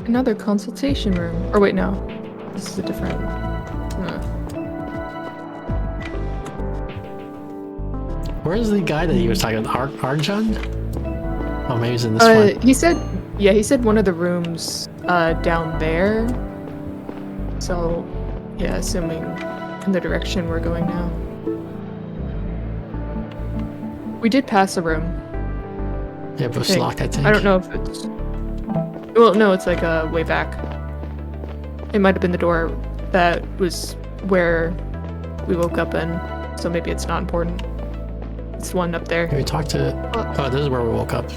Another consultation room. Or wait, no. This is a different... where's the guy that he was talking about? Arjun? Oh, maybe he's in this one. He said one of the rooms down there. So, yeah, assuming in the direction we're going now. We did pass a room. Yeah, but it's locked, I think. I don't know if it's... Well, no, it's like way back. It might have been the door that was where we woke up in, so maybe it's not important. It's the one up there. Can we talk to... Oh, this is where we woke up.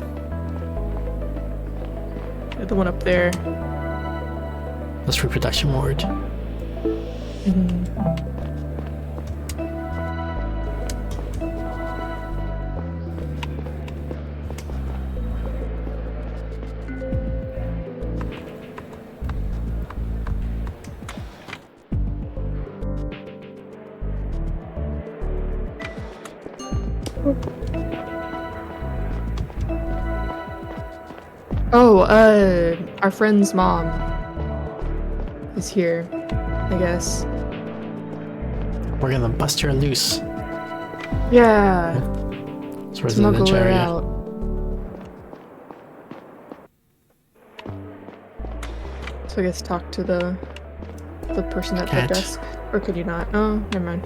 The one up there. That's reproduction ward. Oh, our friend's mom is here, I guess. We're gonna bust her loose. Yeah. It's residential Smuggle her area. out. So I guess talk to the person at Can't. the desk. Or could you not? Oh, never mind.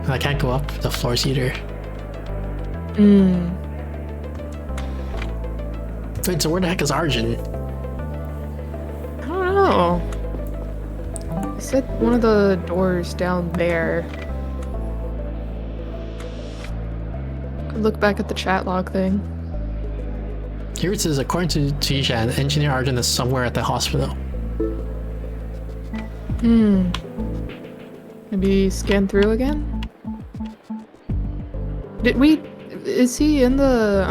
I can't go up the floors either. Wait, so where the heck is Arjun? I don't know. He said one of the doors down there. Could look back at the chat log thing. Here it says, according to Tijan, Engineer Arjun is somewhere at the hospital. Maybe scan through again? Did we... is he in the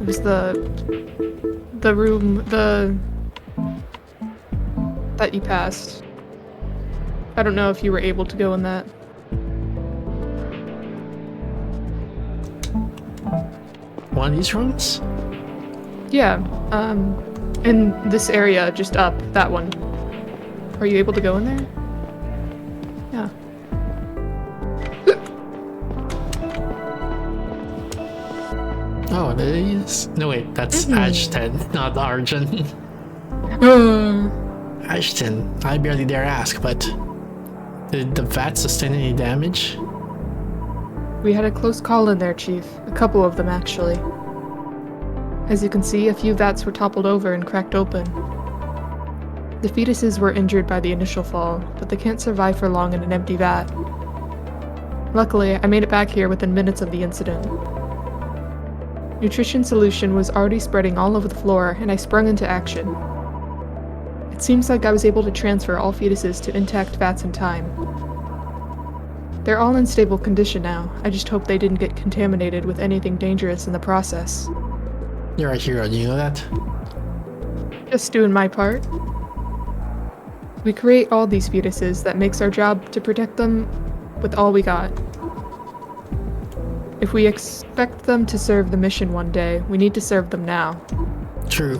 it was the room that you passed? I don't know if you were able to go in that. One of these rooms? Yeah, in this area, just up, that one. Are you able to go in there? Yeah. Oh, it is. No, wait, that's Ashton, not Arjun. Ashton, I barely dare ask, but did the vat sustain any damage? We had a close call in there, Chief. A couple of them, actually. As you can see, a few vats were toppled over and cracked open. The fetuses were injured by the initial fall, but they can't survive for long in an empty vat. Luckily, I made it back here within minutes of the incident. Nutrition solution was already spreading all over the floor, and I sprung into action. It seems like I was able to transfer all fetuses to intact vats in time. They're all in stable condition now. I just hope they didn't get contaminated with anything dangerous in the process. You're a hero, do you know that? Just doing my part. We create all these fetuses, that makes our job to protect them with all we got. If we expect them to serve the mission one day, we need to serve them now. True.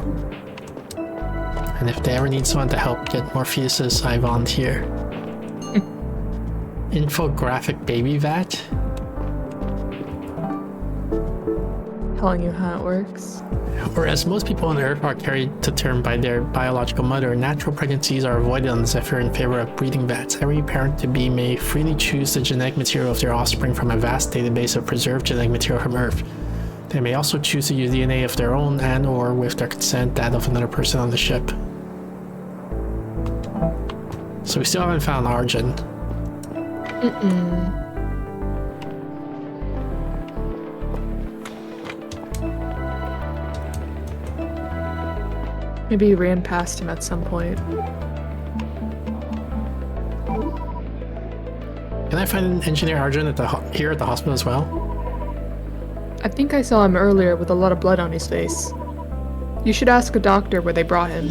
And if they ever need someone to help get more fetuses, I volunteer. Infographic baby vat? Telling you how it works. Whereas most people on Earth are carried to term by their biological mother, natural pregnancies are avoided on Zephyr in favor of breeding vats. Every parent-to-be may freely choose the genetic material of their offspring from a vast database of preserved genetic material from Earth. They may also choose to use DNA of their own and/or, with their consent, that of another person on the ship. So we still haven't found Arjun. Maybe you ran past him at some point. Can I find Engineer Arjun at here at the hospital as well? I think I saw him earlier with a lot of blood on his face. You should ask a doctor where they brought him.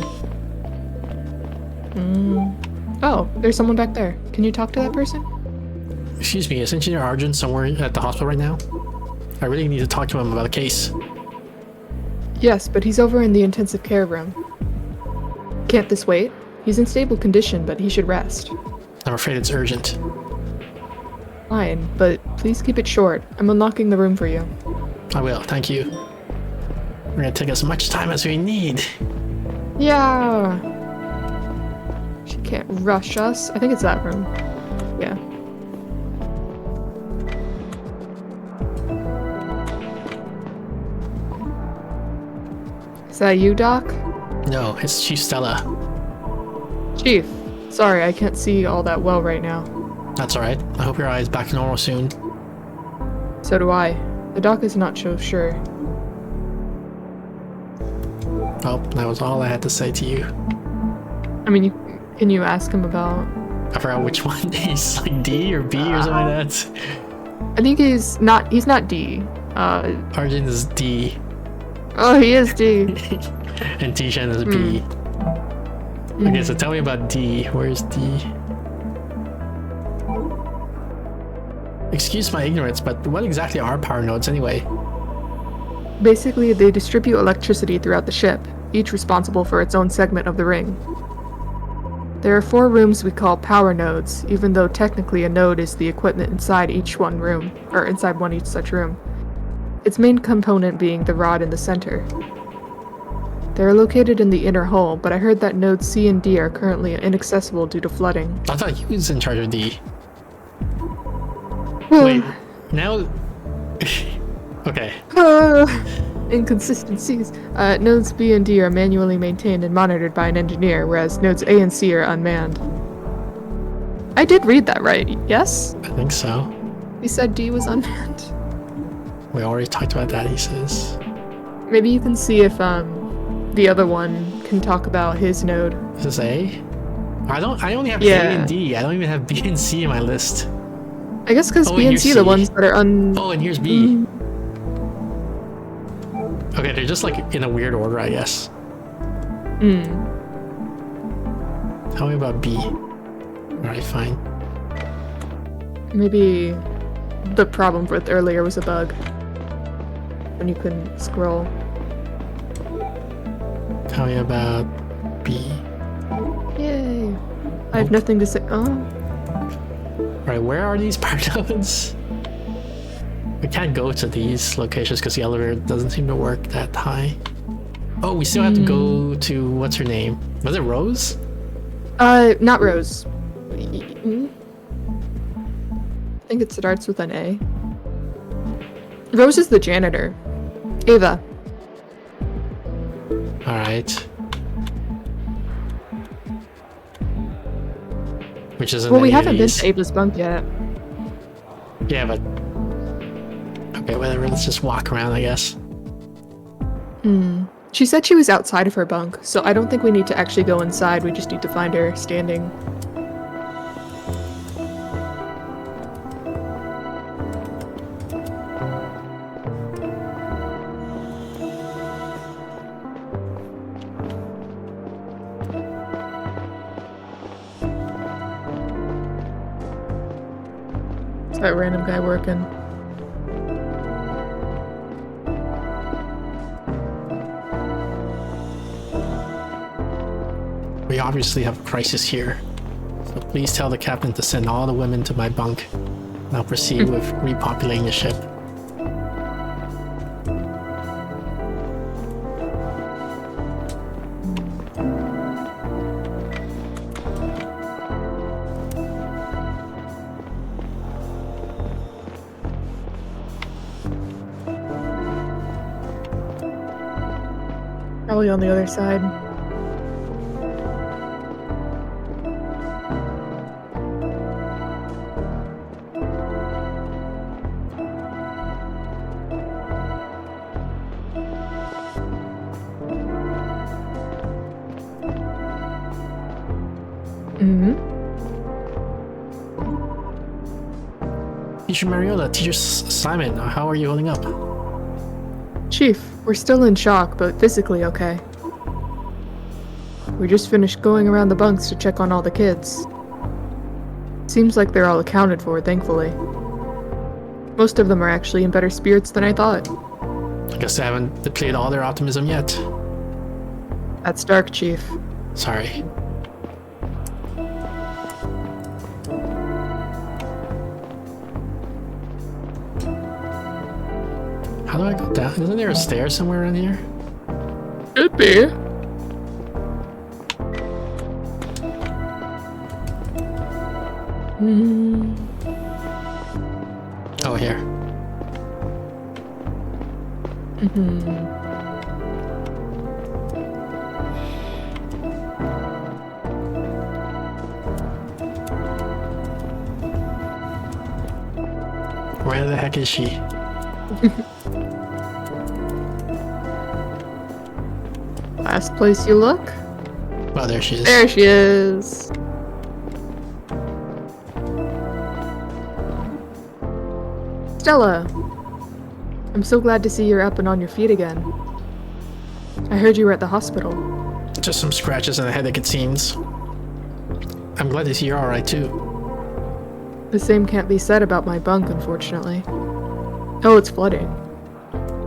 Oh, there's someone back there. Can you talk to that person? Excuse me, is Engineer Arjun somewhere at the hospital right now? I really need to talk to him about a case. Yes, but he's over in the intensive care room. Can't this wait? He's in stable condition, but he should rest. I'm afraid it's urgent. Fine, but please keep it short. I'm unlocking the room for you. I will, thank you. We're gonna take as much time as we need. Yeah! She can't rush us. I think it's that room. Yeah. Is that you, Doc? No, it's Chief Stella. Chief, sorry, I can't see all that well right now. That's alright. I hope your eye is back to normal soon. So do I. The doc is not so sure. Well, that was all I had to say to you. I mean, can you ask him about... I forgot which one. He's like D or B or something like that. I think he's not D. Arjun is D. Oh, he is D. And Tishan is B. Okay, so tell me about D. Where's D? Excuse my ignorance, but what exactly are power nodes anyway? Basically, they distribute electricity throughout the ship, each responsible for its own segment of the ring. There are 4 rooms we call power nodes, even though technically a node is the equipment inside each one room, or inside one each such room. Its main component being the rod in the center. They are located in the inner hull, but I heard that nodes C and D are currently inaccessible due to flooding. I thought he was in charge of D. Wait, now... Okay. Inconsistencies. Nodes B and D are manually maintained and monitored by an engineer, whereas nodes A and C are unmanned. I did read that right, yes? I think so. He said D was unmanned. We already talked about that, he says. Maybe you can see if the other one can talk about his node. Is this A? I only have A Yeah. and D. I don't even have B and C in my list. I guess because Oh, B and and C here's are the C. ones that are Oh, and here's B. Okay, they're just like in a weird order, I guess. Tell me about B. Alright, fine. Maybe the problem with earlier was a bug. When you couldn't scroll. Tell me about B. Yay. I have nothing to say. Oh. Alright, where are these part nodes? We can't go to these locations because the elevator doesn't seem to work that high. Oh, we still have to go to, what's her name? Was it Rose? Not Rose. I think it starts with an A. Rose is the janitor. Ava. Alright. Which isn't Well, we any of haven't been these. to Ava's bunk yet. Yeah, but... Okay, whatever, let's just walk around, I guess. She said she was outside of her bunk, so I don't think we need to actually go inside. We just need to find her standing. It's that random guy working. We obviously have a crisis here. So please tell the captain to send all the women to my bunk. And I'll proceed with repopulating the ship. Probably on the other side. Teacher Mariola, Teacher Simon, how are you holding up? Chief, we're still in shock, but physically okay. We just finished going around the bunks to check on all the kids. Seems like they're all accounted for, thankfully. Most of them are actually in better spirits than I thought. I guess they haven't depleted all their optimism yet. That's dark, Chief. Sorry. How do I go down? Isn't there a stair somewhere around here? Could be. Oh, here. Where the heck is she? Last place you look? Oh, there she is. There she is. Stella! I'm so glad to see you're up and on your feet again. I heard you were at the hospital. Just some scratches on the headache, it seems. I'm glad to see you're alright too. The same can't be said about my bunk, unfortunately. Oh, it's flooding.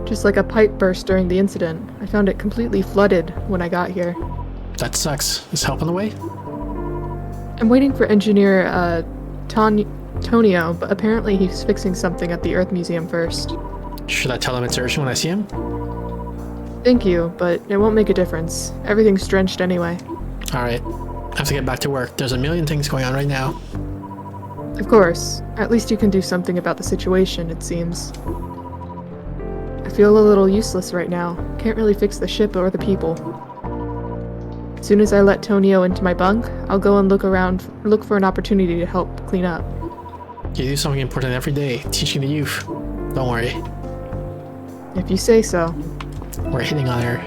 Just like a pipe burst during the incident. I found it completely flooded when I got here. That sucks. Is help on the way? I'm waiting for engineer, Tonio, but apparently he's fixing something at the Earth Museum first. Should I tell him it's urgent when I see him? Thank you, but it won't make a difference. Everything's drenched anyway. Alright. I have to get back to work. There's a million things going on right now. Of course. At least you can do something about the situation, it seems. I feel a little useless right now. Can't really fix the ship or the people. As soon as I let Tonio into my bunk, I'll go and look for an opportunity to help clean up. You do something important every day, teaching the youth. Don't worry. If you say so. We're hitting on her.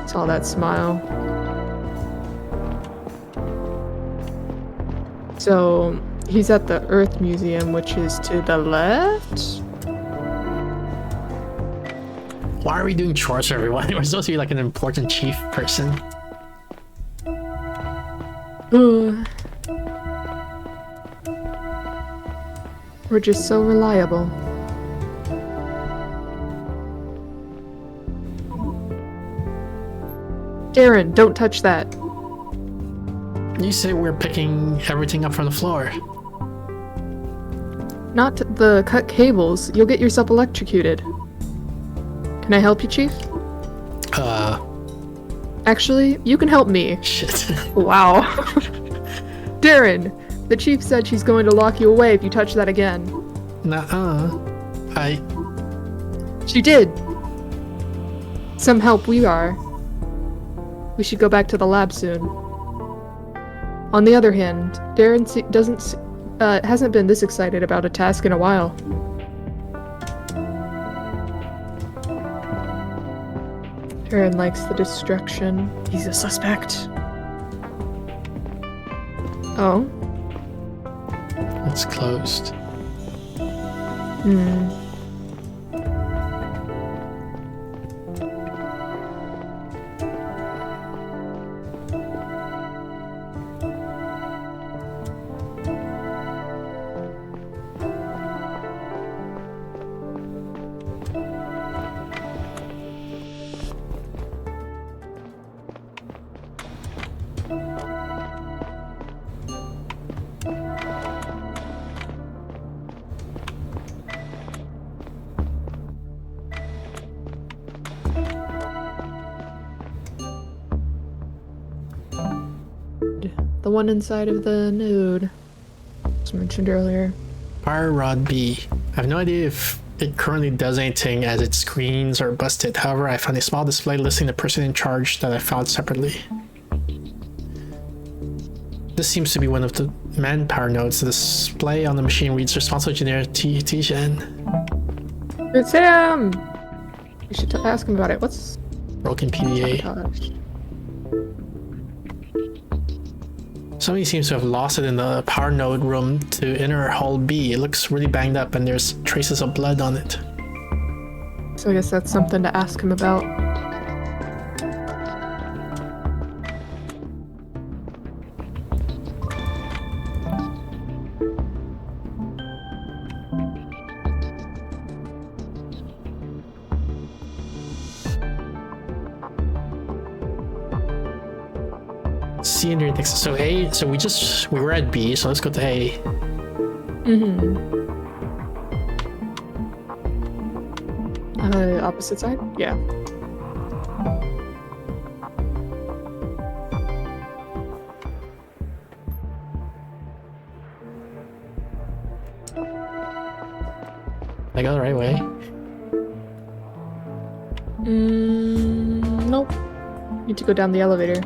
It's all that smile. So he's at the Earth Museum, which is to the left. Why are we doing chores for everyone? We're supposed to be like an important chief person. We're just so reliable. Darren, don't touch that. You say we're picking everything up from the floor. Not the cut cables. You'll get yourself electrocuted. Can I help you, Chief? Actually, you can help me. Shit. Wow. Darren, the Chief said she's going to lock you away if you touch that again. She did. Some help we are. We should go back to the lab soon. On the other hand, Darren hasn't been this excited about a task in a while. Darren likes the destruction. He's a suspect. Oh? It's closed. The one inside of the node. As mentioned earlier. Power Rod B. I have no idea if it currently does anything as its screens are busted. However, I found a small display listing the person in charge that I found separately. This seems to be one of the manpower nodes. The display on the machine reads responsible engineer Tishan. It's him! You should ask him about it. What's... Broken PDA. Gosh. Somebody seems to have lost it in the power node room to inner hull B. It looks really banged up and there's traces of blood on it. So I guess that's something to ask him about. C under next. So A. So we were at B. So let's go to A. Opposite side? Yeah. I go the right way. Nope. Need to go down the elevator.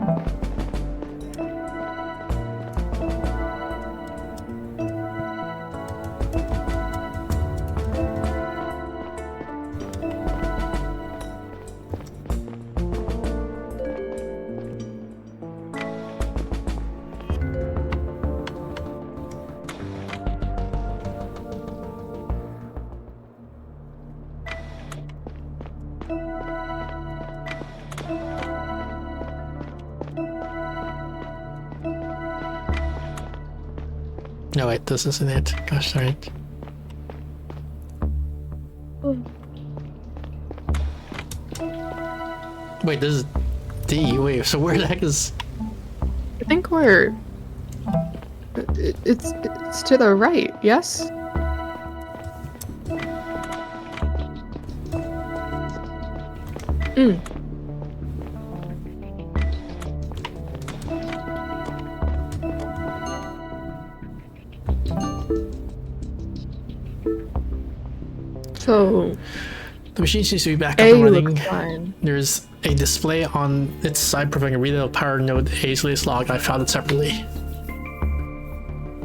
No, wait, this isn't it. Gosh darn it. Wait, this is D. Wait, so where the heck is... I think we're... It's to the right, yes? So... The machine seems to be back up A and running. looks fine. There's a display on its side providing a readout of power node A's latest log. I found it separately.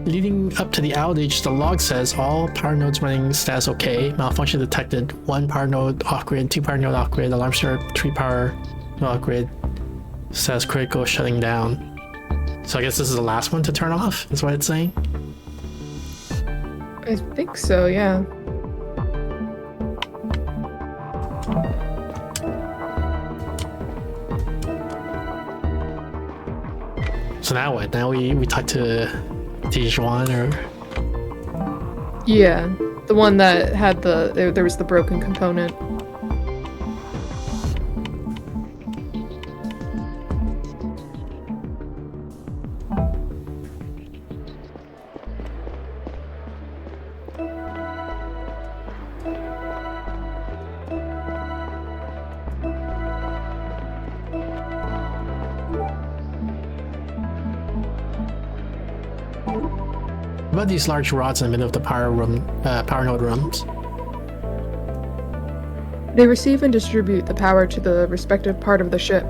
Leading up to the outage, the log says all power nodes running status okay. Malfunction detected. 1 power node off grid, 2 power node off grid, alarm star 3 power node off grid. Status critical, shutting down. So I guess this is the last one to turn off, is what it's saying? I think so, yeah. So now what? Now we talk to Dijon or... Yeah, the one that had there was the broken component. What about these large rods in the middle of the power node rooms? They receive and distribute the power to the respective part of the ship.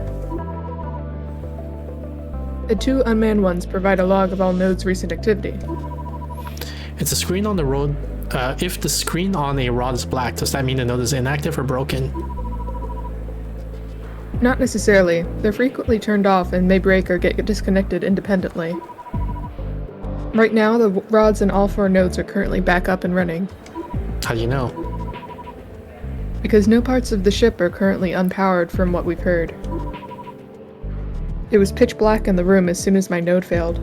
The two unmanned ones provide a log of all nodes' recent activity. It's a screen on the road. If the screen on a rod is black, does that mean the node is inactive or broken? Not necessarily. They're frequently turned off and may break or get disconnected independently. Right now, the rods in all 4 nodes are currently back up and running. How do you know? Because no parts of the ship are currently unpowered from what we've heard. It was pitch black in the room as soon as my node failed.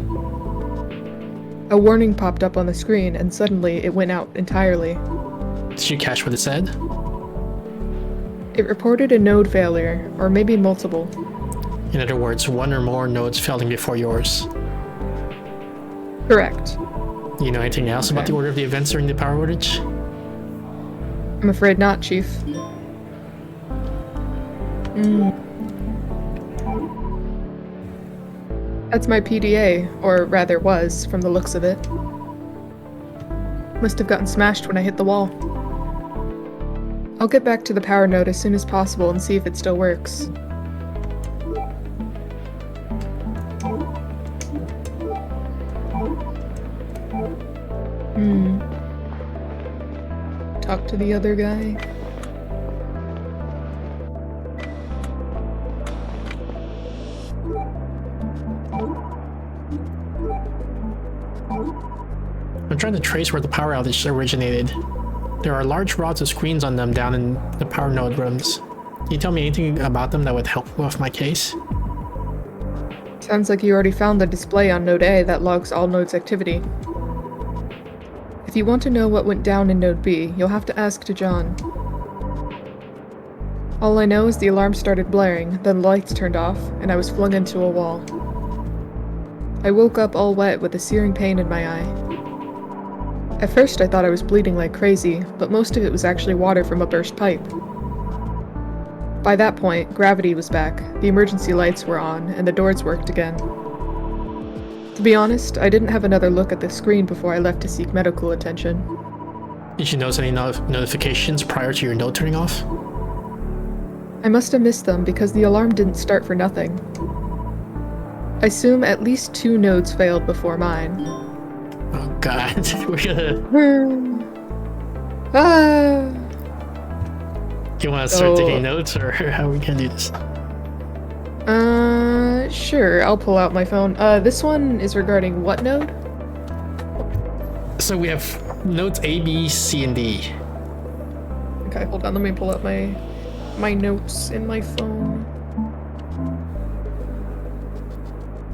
A warning popped up on the screen and suddenly it went out entirely. Did you catch what it said? It reported a node failure, or maybe multiple. In other words, one or more nodes failing before yours. Correct. You know anything else about the order of the events during the power outage? I'm afraid not, Chief. That's my PDA, or rather was, from the looks of it. Must have gotten smashed when I hit the wall. I'll get back to the power node as soon as possible and see if it still works. Talk to the other guy. I'm trying to trace where the power outage originated. There are large rods of screens on them down in the power node rooms. Can you tell me anything about them that would help with my case? Sounds like you already found the display on Node A that logs all nodes' activity. If you want to know what went down in Node B, you'll have to ask Dijon. All I know is the alarm started blaring, then the lights turned off, and I was flung into a wall. I woke up all wet with a searing pain in my eye. At first I thought I was bleeding like crazy, but most of it was actually water from a burst pipe. By that point, gravity was back, the emergency lights were on, and the doors worked again. To be honest, I didn't have another look at the screen before I left to seek medical attention. Did you notice any notifications prior to your node turning off? I must have missed them because the alarm didn't start for nothing. I assume at least 2 nodes failed before mine. Oh god, we're gonna... Ah! You want to start taking notes, or how are we gonna do this? Sure, I'll pull out my phone. This one is regarding what node? So we have nodes A, B, C, and D. Okay, hold on, let me pull up my notes in my phone.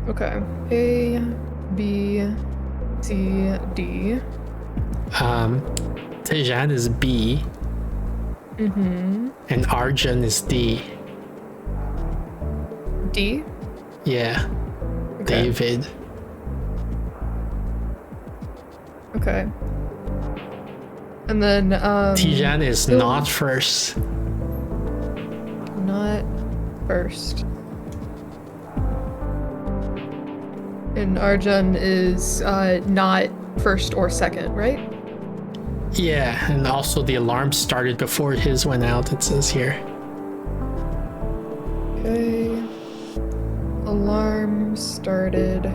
Okay, A, B, C, D. Tejan is B. And Arjun is D. D? Yeah. Okay. David. Okay. And then, Tijan is not first. Not first. And Arjun is, not first or second, right? Yeah, and also the alarm started before his went out, it says here. Okay. Alarm started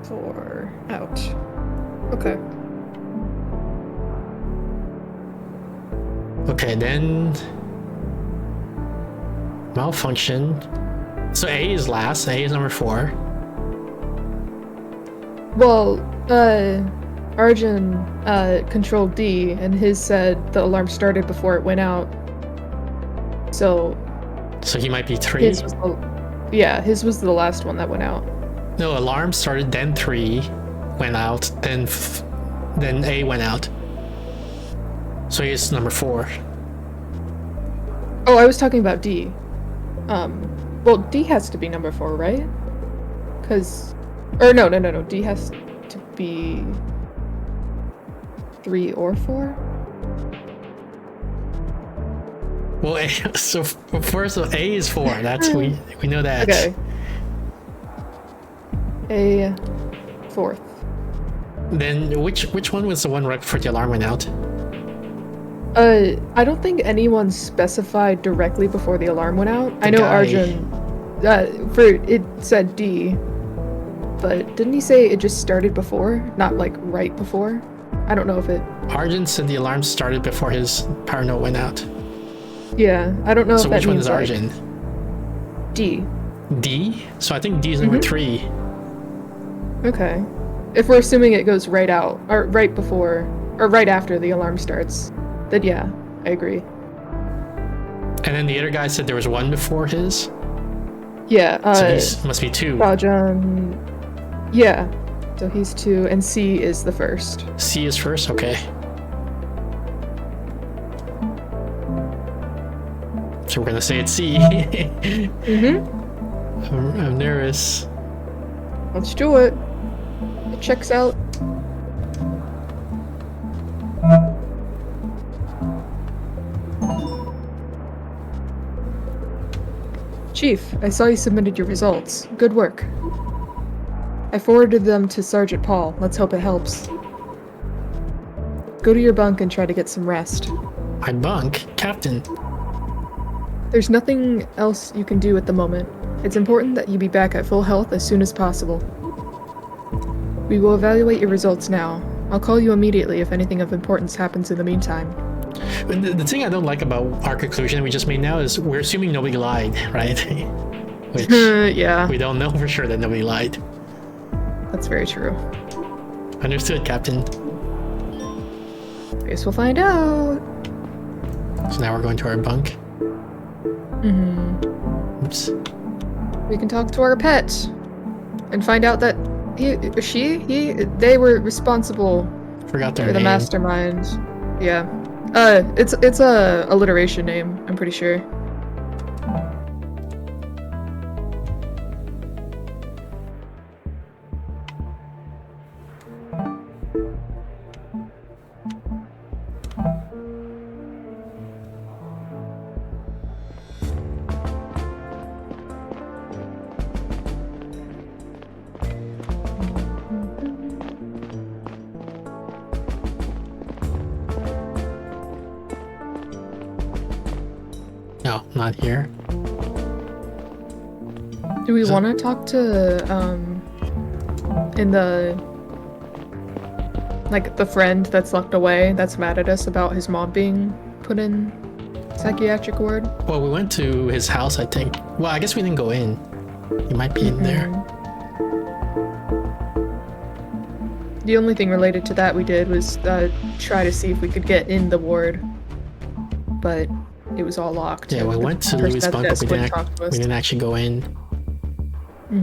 for out. Okay. Okay, then malfunction. So A is last. A is number 4. Well, Arjun controlled D, and his said the alarm started before it went out. So So he might be 3. his was his was the last one that went out. No, alarm started, then 3 went out, then A went out. So he's number 4. Oh, I was talking about D. Well, D has to be number 4, right? No. D has to be 3 or 4. Well, so first of A is 4. That's we know that. Okay. A 4th. Then which one was the one right before the alarm went out? I don't think anyone specified directly before the alarm went out. I know guy. Arjun. It said D, but didn't he say it just started before, not like right before? I don't know if it. Arjun said the alarm started before his power note went out. Yeah, I don't know So if that which one means is like Arjun? D. D? So I think D is number 3. Okay. If we're assuming it goes right out, or right before, or right after the alarm starts, then yeah, I agree. And then the other guy said there was 1 before his. Yeah, So he must be 2. Rajan. Yeah, so he's 2, and C is the first. C is first? Okay. So we're gonna say it's C. I'm nervous. Let's do it. It checks out. Chief, I saw you submitted your results. Good work. I forwarded them to Sergeant Paul. Let's hope it helps. Go to your bunk and try to get some rest. My bunk? Captain. There's nothing else you can do at the moment. It's important that you be back at full health as soon as possible. We will evaluate your results now. I'll call you immediately if anything of importance happens in the meantime. The thing I don't like about our conclusion we just made now is we're assuming nobody lied, right? Which Yeah, we don't know for sure that nobody lied. that's very true. Understood, Captain. I guess we'll find out. So now we're going to our bunk. Oops. We can talk to our pet and find out that they were responsible Forgot their for the name. mastermind. Yeah. It's a alliteration name, I'm pretty sure. No, not here. Do we So- want to talk to in the like the friend that's locked away that's mad at us about his mom being put in psychiatric ward? Well, we went to his house, I think. Well, I guess we didn't go in. He might be in there. The only thing related to that we did was try to see if we could get in the ward, but it was all locked. Yeah, we The went to person Louis' at the bunk, but desk we wouldn't didn't, talk to us. we didn't actually go in. I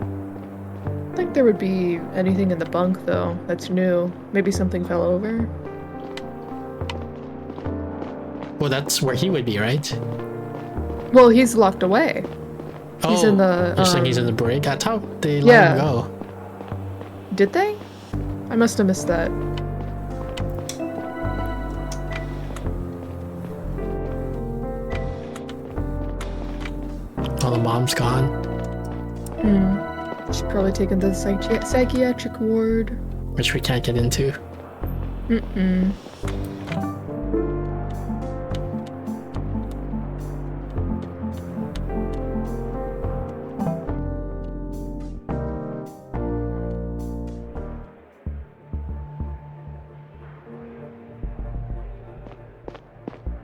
don't think there would be anything in the bunk though that's new. Maybe something fell over. Well, that's where he would be, right? Well, he's locked away. He's in the, You're saying he's in the brig? I thought they let yeah. him go. Did they? I must have missed that. Oh, the mom's gone. She's probably taken to the psychiatric ward. Which we can't get into.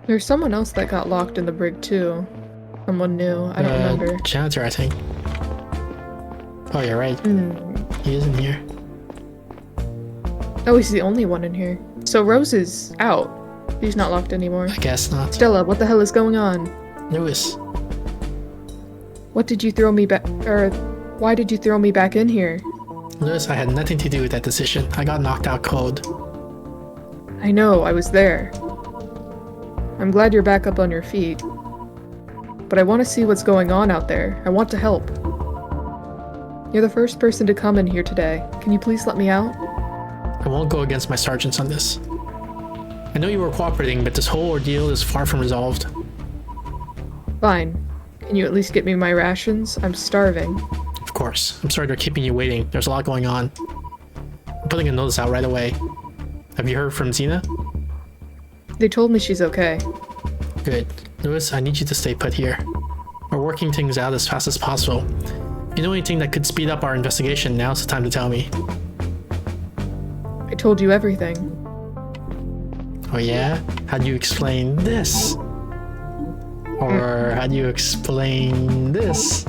There's someone else that got locked in the brig too. Someone new. I don't remember. Janitor, I think. Oh, you're right. He isn't here. Oh, he's the only one in here. So Rose is out. She's not locked anymore. I guess not. Stella, what the hell is going on? Lewis, What did you throw me back, or why did you throw me back in here? Lewis, I had nothing to do with that decision. I got knocked out cold. I know, I was there. I'm glad you're back up on your feet. But I want to see what's going on out there. I want to help. You're the first person to come in here today. Can you please let me out? I won't go against my sergeants on this. I know you were cooperating, but this whole ordeal is far from resolved. Fine. Can you at least get me my rations? I'm starving. Of course. I'm sorry they're keeping you waiting. There's a lot going on. I'm putting a notice out right away. Have you heard from Xena? They told me she's okay. Good. Lewis, I need you to stay put here. We're working things out as fast as possible. If you know anything that could speed up our investigation, now's the time to tell me. I told you everything. Oh yeah? How do you explain this? Or how do you explain this?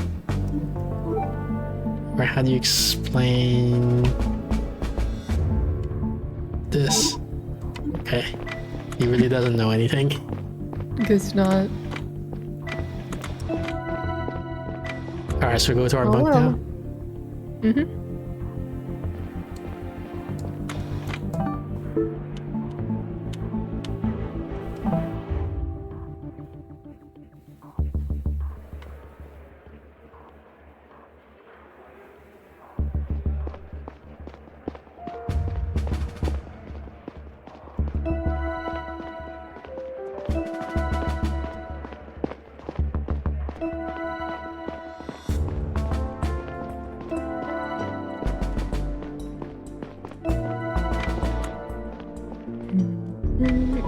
Or how do you explain this? Okay. He really doesn't know anything. Guess not. Alright, so we go to our Oh, bunk well. now? Mm-hmm.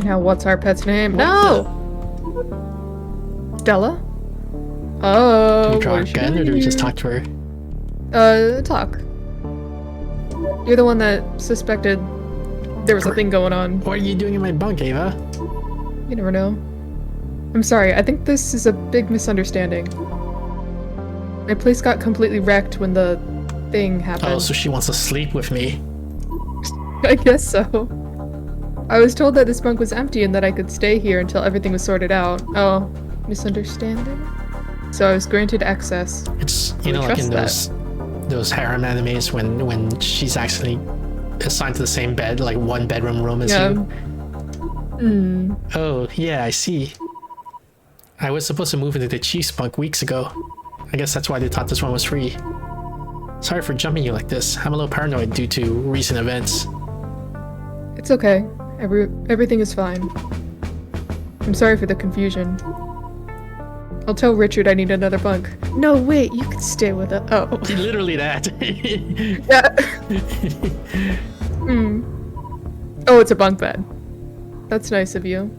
Now, what's our pet's name? No! Stella? Oh, Do we draw what a is she gun or doing do we just here? talk to her? Talk. You're the one that suspected there was a thing going on. What are you doing in my bunk, Ava? You never know. I'm sorry, I think this is a big misunderstanding. My place got completely wrecked when the thing happened. Oh, so she wants to sleep with me. I guess so. I was told that this bunk was empty and that I could stay here until everything was sorted out. Oh, misunderstanding? So I was granted access. It's, We you know, like in trust those harem animes when she's actually assigned to the same bed, like one bedroom room as you. Oh, yeah, I see. I was supposed to move into the Chief's bunk weeks ago. I guess that's why they thought this one was free. Sorry for jumping you like this. I'm a little paranoid due to recent events. It's okay. Everything is fine. I'm sorry for the confusion. I'll tell Richard I need another bunk. No, wait, you can stay with us. Oh. Literally that. Yeah. Oh, it's a bunk bed. That's nice of you.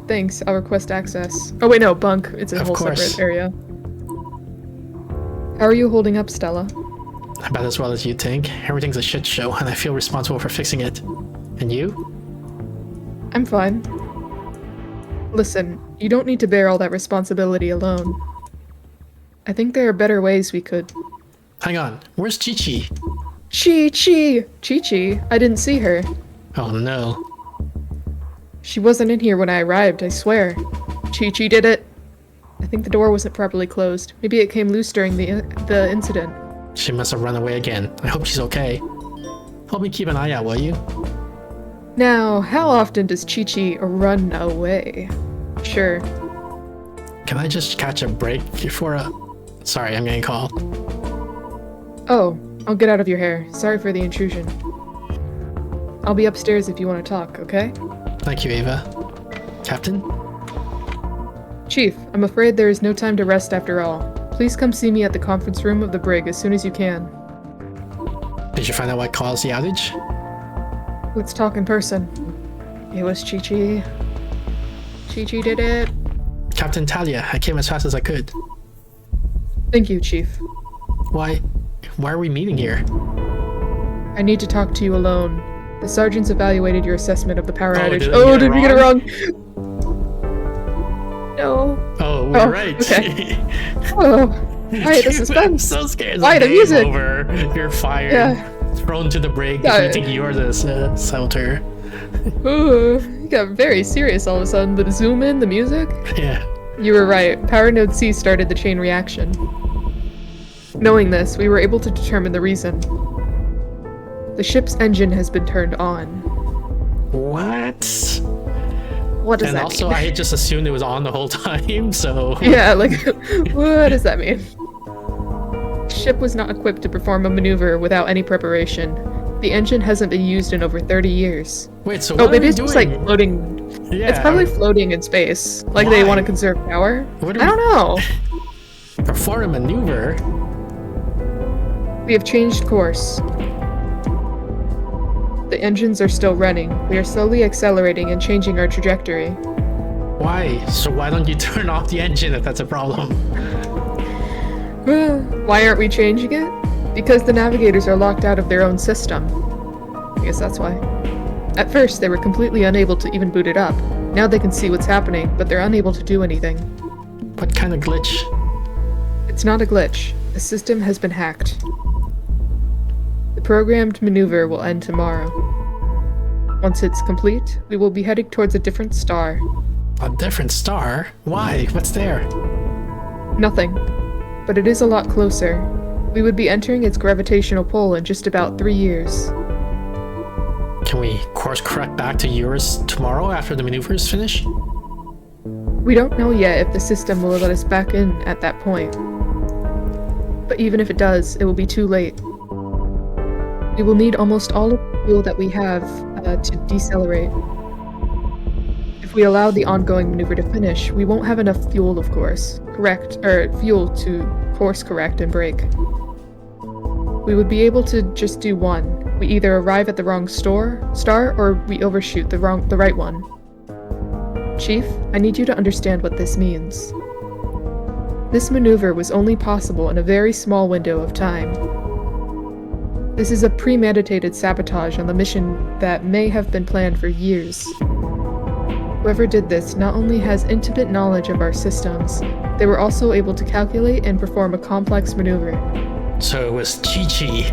Thanks. I'll request access. Oh, wait, no, bunk. It's a Of whole course. separate area. How are you holding up, Stella? About as well as you'd think. Everything's a shit show, and I feel responsible for fixing it. And you? I'm fine. Listen, you don't need to bear all that responsibility alone. I think there are better ways we could. Hang on. Where's Chi-Chi? Chi-Chi! Chi-Chi? I didn't see her. Oh no. She wasn't in here when I arrived, I swear. Chi-Chi did it. I think the door wasn't properly closed. Maybe it came loose during the incident. She must have run away again. I hope she's okay. Help me keep an eye out, will you? Now, how often does Chi-Chi run away? Sure. Can I just catch a break for a... Sorry, I'm getting called. Oh, I'll get out of your hair. Sorry for the intrusion. I'll be upstairs if you want to talk, okay? Thank you, Ava. Captain? Chief, I'm afraid there is no time to rest after all. Please come see me at the conference room of the brig as soon as you can. Did you find out what caused the outage? Let's talk in person. It was Chi-Chi. Chi-Chi did it. Captain Talia, I came as fast as I could. Thank you, Chief. Why are we meeting here? I need to talk to you alone. The sergeants evaluated your assessment of the power Oh, outage. did we get it Did we get it wrong? No. Oh, we're Oh, right. okay. Oh, Alright, the I'm suspense. so scared. Why, It's the game music? over. You're fired. Yeah. Thrown to the brig. Yeah. You think you're the saboteur. Ooh, you got very serious all of a sudden. The zoom in, the music. Yeah. You were right. Power node C started the chain reaction. Knowing this, we were able to determine the reason. The ship's engine has been turned on. What? What does And that also, mean? I just assumed it was on the whole time, so... Yeah, like, what does that mean? The ship was not equipped to perform a maneuver without any preparation. The engine hasn't been used in over 30 years. Wait, so Oh, what are maybe we it's doing? just like floating. Yeah. It's probably floating in space. Like they Why? want to conserve power. What are I don't know. Perform a maneuver? We have changed course. The engines are still running. We are slowly accelerating and changing our trajectory. Why? So why don't you turn off the engine if that's a problem? Why aren't we changing it? Because the navigators are locked out of their own system. I guess that's why. At first, they were completely unable to even boot it up. Now they can see what's happening, but they're unable to do anything. What kind of glitch? It's not a glitch. The system has been hacked. The programmed maneuver will end tomorrow. Once it's complete, we will be heading towards a different star. A different star? Why? What's there? Nothing. But it is a lot closer. We would be entering its gravitational pull in just about 3 years. Can we course correct back to yours tomorrow after the maneuver is finished? We don't know yet if the system will let us back in at that point. But even if it does, it will be too late. We will need almost all of the fuel that we have to decelerate. If we allow the ongoing maneuver to finish, we won't have enough fuel, of course. Fuel to course correct and brake. We would be able to just do one. We either arrive at the wrong star, or we overshoot the right one. Chief, I need you to understand what this means. This maneuver was only possible in a very small window of time. This is a premeditated sabotage on the mission that may have been planned for years. Whoever did this not only has intimate knowledge of our systems, they were also able to calculate and perform a complex maneuver. So it was Chi-Chi.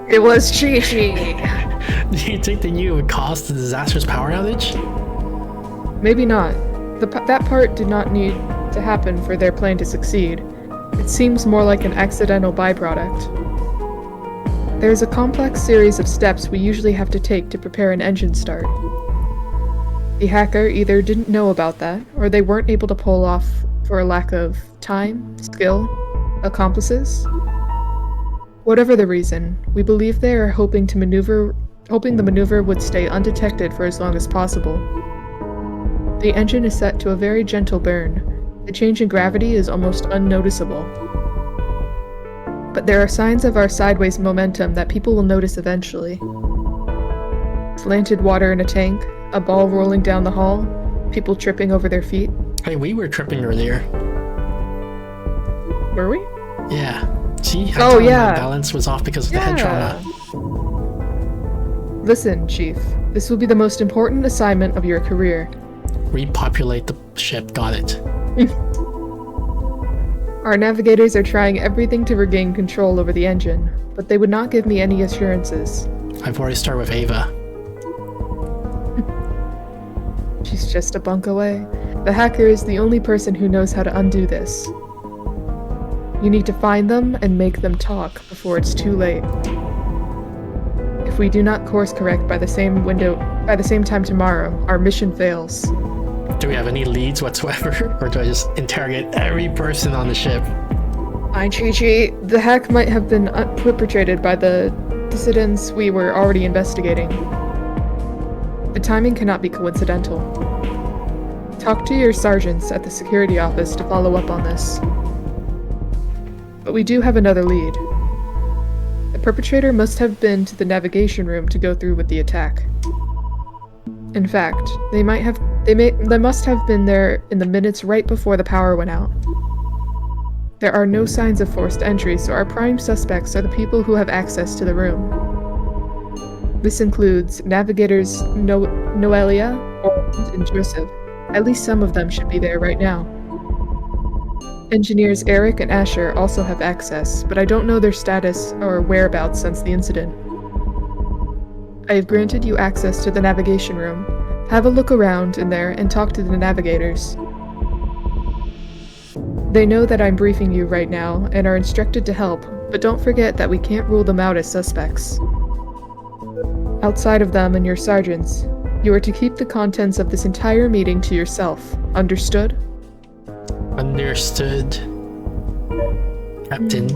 It was Chi-Chi! Do you think they knew it would cause the disastrous power outage? Maybe not. That part did not need to happen for their plan to succeed. It seems more like an accidental byproduct. There is a complex series of steps we usually have to take to prepare an engine start. The hacker either didn't know about that, or they weren't able to pull off for a lack of time, skill, accomplices. Whatever the reason, we believe they are hoping the maneuver would stay undetected for as long as possible. The engine is set to a very gentle burn. The change in gravity is almost unnoticeable. But there are signs of our sideways momentum that people will notice eventually. Slanted water in a tank, a ball rolling down the hall, people tripping over their feet. Hey, we were tripping earlier. Were we? Yeah. See? I Oh, told you yeah. My balance was off because of the head trauma. Listen, Chief. This will be the most important assignment of your career. Repopulate the ship. Got it. Our navigators are trying everything to regain control over the engine, but they would not give me any assurances. I've already started with Ava. She's just a bunk away. The hacker is the only person who knows how to undo this. You need to find them and make them talk before it's too late. If we do not course correct by the same time tomorrow, our mission fails. Do we have any leads whatsoever? Or do I just interrogate every person on the ship? Fine, Chi-Chi. The hack might have been perpetrated by the dissidents we were already investigating. The timing cannot be coincidental. Talk to your sergeants at the security office to follow up on this. But we do have another lead. The perpetrator must have been to the navigation room to go through with the attack. In fact, they must have been there in the minutes right before the power went out. There are no signs of forced entry, so our prime suspects are the people who have access to the room. This includes navigators Noelia, Orange, and Joseph. At least some of them should be there right now. Engineers Eric and Asher also have access, but I don't know their status or whereabouts since the incident. I have granted you access to the navigation room. Have a look around in there and talk to the navigators. They know that I'm briefing you right now and are instructed to help, but don't forget that we can't rule them out as suspects. Outside of them and your sergeants, you are to keep the contents of this entire meeting to yourself. Understood? Understood. Captain.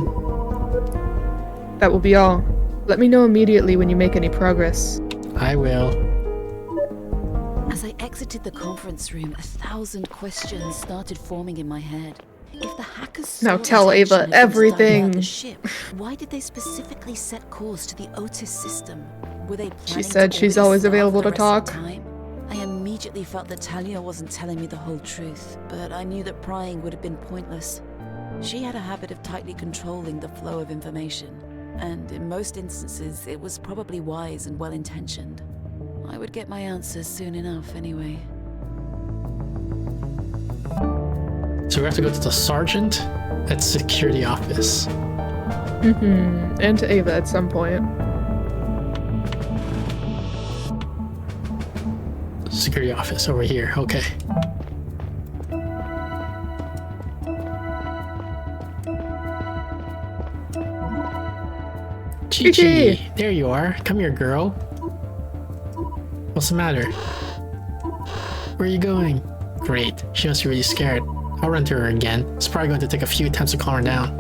That will be all. Let me know immediately when you make any progress. I will. As I exited the conference room, 1,000 questions started forming in my head. If the hackers Now saw tell intention Ava and didn't everything. divert the ship, why did they specifically set course to the Otis system? Were they planning said to she's always always starve available the to rest of the talk. time? I immediately felt that Talia wasn't telling me the whole truth, but I knew that prying would have been pointless. She had a habit of tightly controlling the flow of information, and in most instances, it was probably wise and well-intentioned. I would get my answers soon enough anyway. So we have to go to the sergeant at security office. And to Ava at some point. Security office over here. Okay. Chi-Chi, Chi-Chi. there you are. Come here, girl. What's the matter? Where are you going? Great. She must be really scared. I'll run to her again. It's probably going to take a few attempts to calm her down.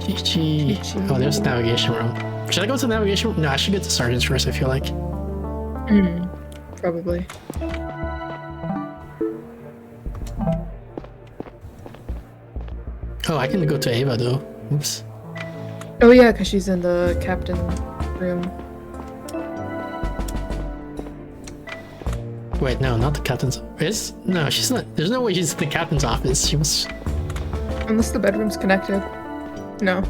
Chi-Chi. Chi-Chi. Oh, there's the navigation room. Should I go to the navigation room? No, I should get to sergeant's first, I feel like. Probably. Oh, I can go to Ava though. Oops. Oh yeah, because she's in the captain room. Wait, no, not the captain's office. No, she's not. There's no way she's in the captain's office. She must. Unless the bedroom's connected. No.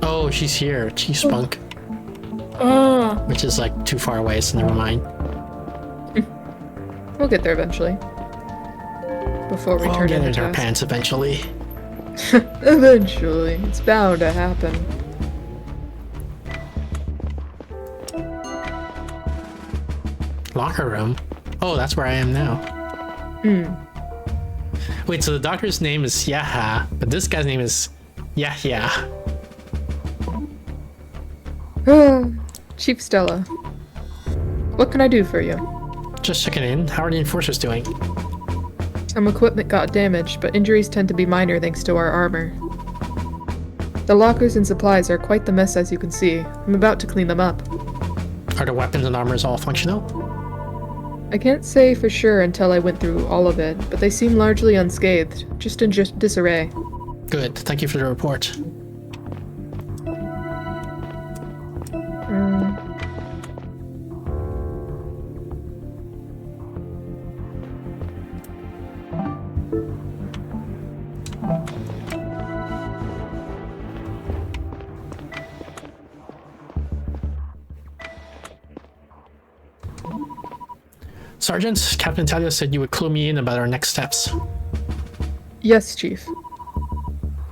Oh, she's here. She's spunk. Oh. Which is like too far away, so never mind. We'll get there eventually. Before we I'll turn get into in her task. pants eventually. Eventually. It's bound to happen. Locker room? Oh, that's where I am now. Wait, so the doctor's name is Yaha, but this guy's name is Yahya. Chief Stella. What can I do for you? Just checking in. How are the enforcers doing? Some equipment got damaged, but injuries tend to be minor thanks to our armor. The lockers and supplies are quite the mess, as you can see. I'm about to clean them up. Are the weapons and armors all functional? I can't say for sure until I went through all of it, but they seem largely unscathed, just in disarray. Good. Thank you for the report. Sergeant, Captain Talia said you would clue me in about our next steps. Yes, Chief.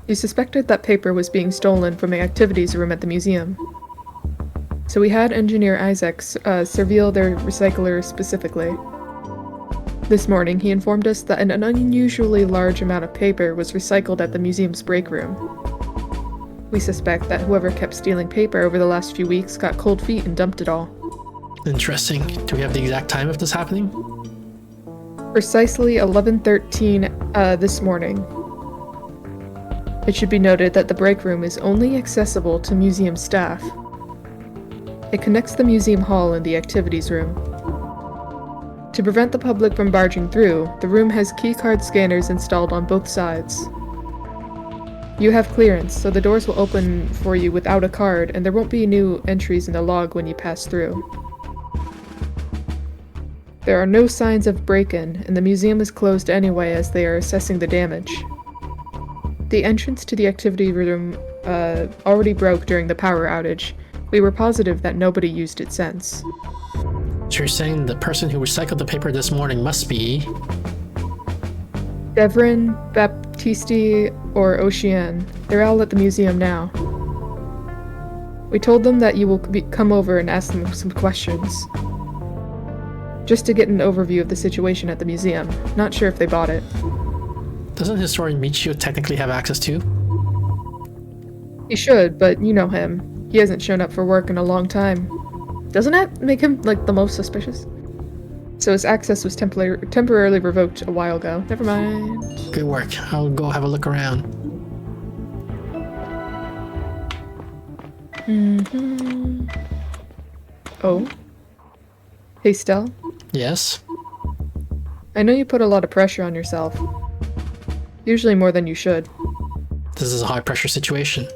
You suspected that paper was being stolen from the activities room at the museum. So we had Engineer Isaacs surveil their recycler specifically. This morning, he informed us that an unusually large amount of paper was recycled at the museum's break room. We suspect that whoever kept stealing paper over the last few weeks got cold feet and dumped it all. Interesting. Do we have the exact time of this happening? Precisely 11:13 this morning. It should be noted that the break room is only accessible to museum staff. It connects the museum hall and the activities room. To prevent the public from barging through, the room has keycard scanners installed on both sides. You have clearance, so the doors will open for you without a card, and there won't be new entries in the log when you pass through. There are no signs of break-in, and the museum is closed anyway as they are assessing the damage. The entrance to the activity room already broke during the power outage. We were positive that nobody used it since. So you're saying the person who recycled the paper this morning must be... Devrin, Baptisti, or Ocean. They're all at the museum now. We told them that you will come over and ask them some questions. Just to get an overview of the situation at the museum. Not sure if they bought it. Doesn't historian Michio technically have access to? He should, but you know him. He hasn't shown up for work in a long time. Doesn't that make him, like, the most suspicious? So his access was temporarily revoked a while ago. Never mind. Good work. I'll go have a look around. Mm-hmm. Oh? Hey, Stell? Yes? I know you put a lot of pressure on yourself. Usually more than you should. This is a high-pressure situation.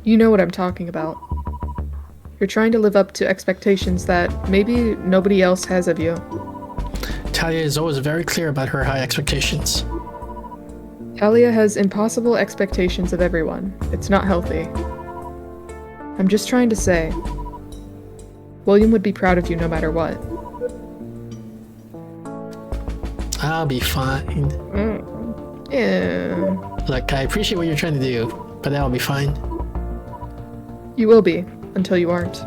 You know what I'm talking about. You're trying to live up to expectations that maybe nobody else has of you. Talia is always very clear about her high expectations. Talia has impossible expectations of everyone. It's not healthy. I'm just trying to say, William would be proud of you no matter what. I'll be fine. Yeah. Look, I appreciate what you're trying to do, but I'll be fine. You will be, until you aren't.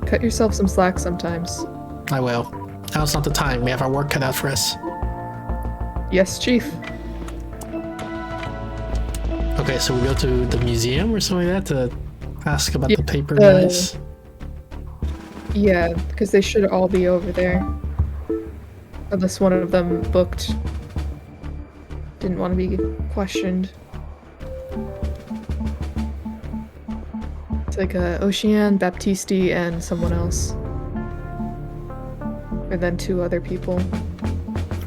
Cut yourself some slack sometimes. I will. Now's not the time. We have our work cut out for us. Yes, Chief. Okay, so we go to the museum or something like that to ask about Yeah, the paper guys. Yeah, because they should all be over there. Unless one of them booked. Didn't want to be questioned. It's like Ocean, Baptisti, and someone else. And then 2 other people.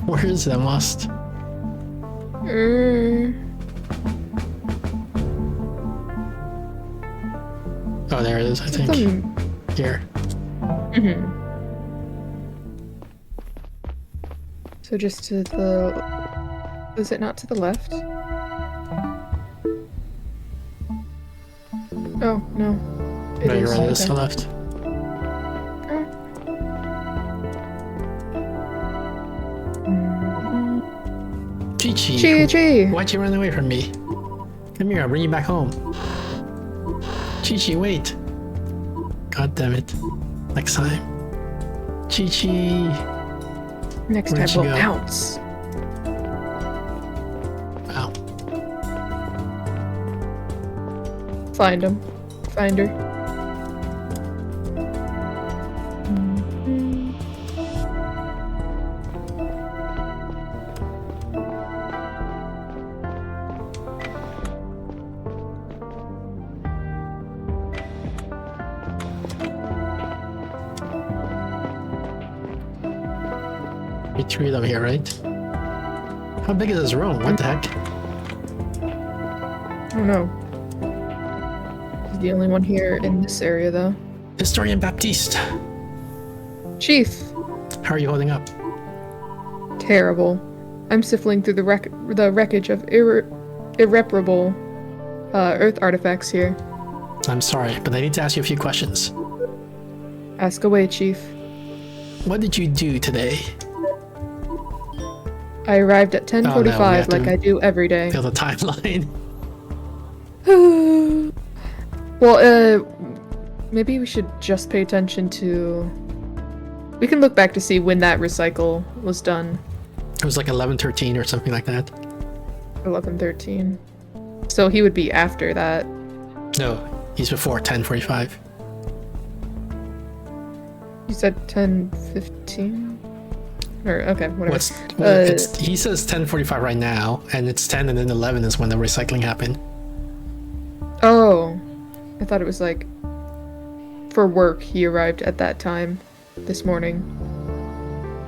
Where is that must? Oh, there it is, I think. Here. Mm-hmm. So just to the... Is it not to the left? Oh, no. It No, you're is. right, it's to the Okay. left. Chi-Chi! Chi-Chi! Why'd you run away from me? Come here, I'll bring you back home. Chi-Chi, wait! God damn it. Next time. Chi-Chi! Next Where'd time she we'll go? pounce. Wow. Find him. Find her. We 3 of them here, right? How big is this room? What the heck? I don't know. He's the only one here in this area, though. Historian Baptiste! Chief! How are you holding up? Terrible. I'm sifting through the wreckage of irreparable Earth artifacts here. I'm sorry, but I need to ask you a few questions. Ask away, Chief. What did you do today? I arrived at 10:45 Oh, no, we have to- like I do every day. Feel the timeline. Well, maybe we should just pay attention to... We can look back to see when that recycle was done. It was like 11:13 or something like that. 11:13. So he would be after that. No, he's before 10:45. You said 10:15? Or, okay, whatever. He says 10:45 right now, and it's 10 and then 11 is when the recycling happened. Oh, I thought it was like for work he arrived at that time this morning.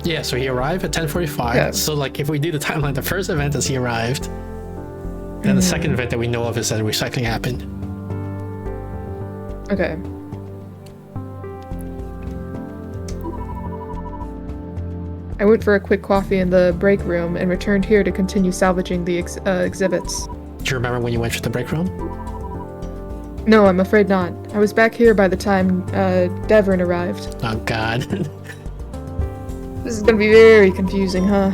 Yeah, so he arrived at 10:45. Yeah. So like if we do the timeline, the first event is he arrived. Then the second event that we know of is that recycling happened. Okay. I went for a quick coffee in the break room and returned here to continue salvaging the exhibits. Do you remember when you went to the break room? No, I'm afraid not. I was back here by the time Devrin arrived. Oh god. This is gonna be very confusing, huh?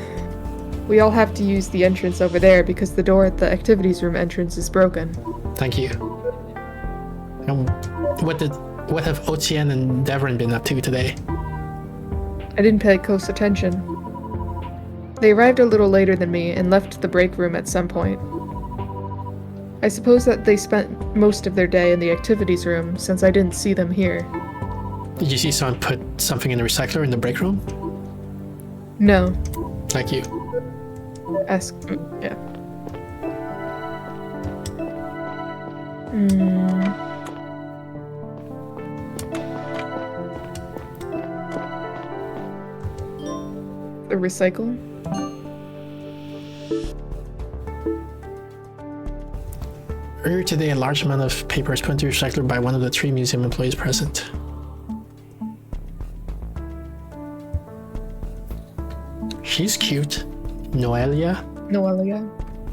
We all have to use the entrance over there because the door at the activities room entrance is broken. Thank you. And what have Otian and Devrin been up to today? I didn't pay close attention. They arrived a little later than me and left the break room at some point. I suppose that they spent most of their day in the activities room since I didn't see them here. Did you see someone put something in the recycler in the break room? No. Thank you. Yeah. The recycle? Earlier today, a large amount of paper was put into the recycler by one of the 3 museum employees present. She's cute. Noelia? Noelia?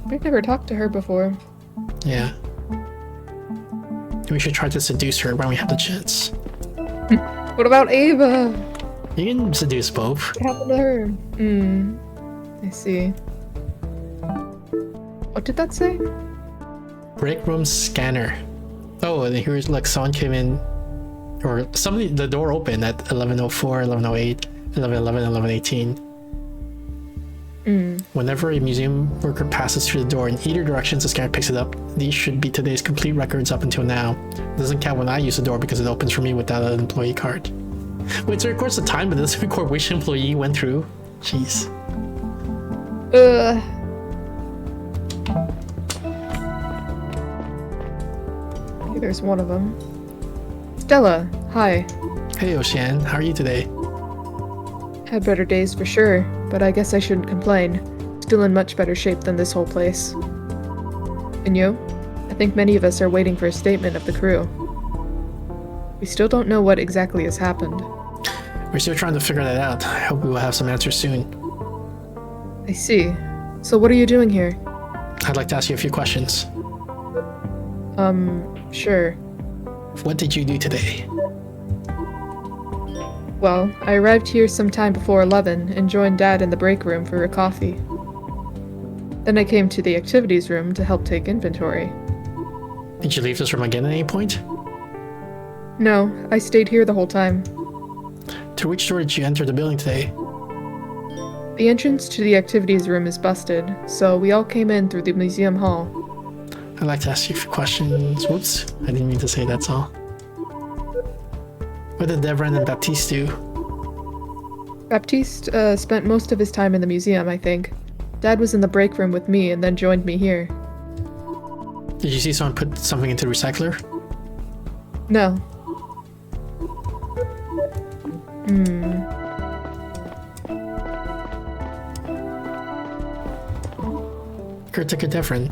We've never talked to her before. Yeah. We should try to seduce her when we have the chance. What about Ava? You can seduce both. What happened to her? I see. What did that say? Break room scanner. Oh, and here's like someone came in, or somebody, the door opened at 11:04, 11:08, 11:11, 11:18. Whenever a museum worker passes through the door in either direction, the scanner picks it up. These should be today's complete records up until now. It doesn't count when I use the door because it opens for me without an employee card. Wait, so it records the time, but it doesn't record which employee went through? Jeez. Okay, there's one of them. Stella, hi. Hey Ocean, how are you today? Had better days for sure, but I guess I shouldn't complain. Still in much better shape than this whole place. And you? I think many of us are waiting for a statement of the crew. We still don't know what exactly has happened. We're still trying to figure that out. I hope we will have some answers soon. I see. So what are you doing here? I'd like to ask you a few questions. Sure. What did you do today? Well, I arrived here sometime before 11 and joined Dad in the break room for a coffee. Then I came to the activities room to help take inventory. Did you leave this room again at any point? No, I stayed here the whole time. Through which door did you enter the building today? The entrance to the activities room is busted, so we all came in through the museum hall. I'd like to ask you a few questions. Whoops, I didn't mean to say that's all. What did Devrin and Baptiste do? Baptiste spent most of his time in the museum, I think. Dad was in the break room with me and then joined me here. Did you see someone put something into the recycler? No. Caretaker Devrin,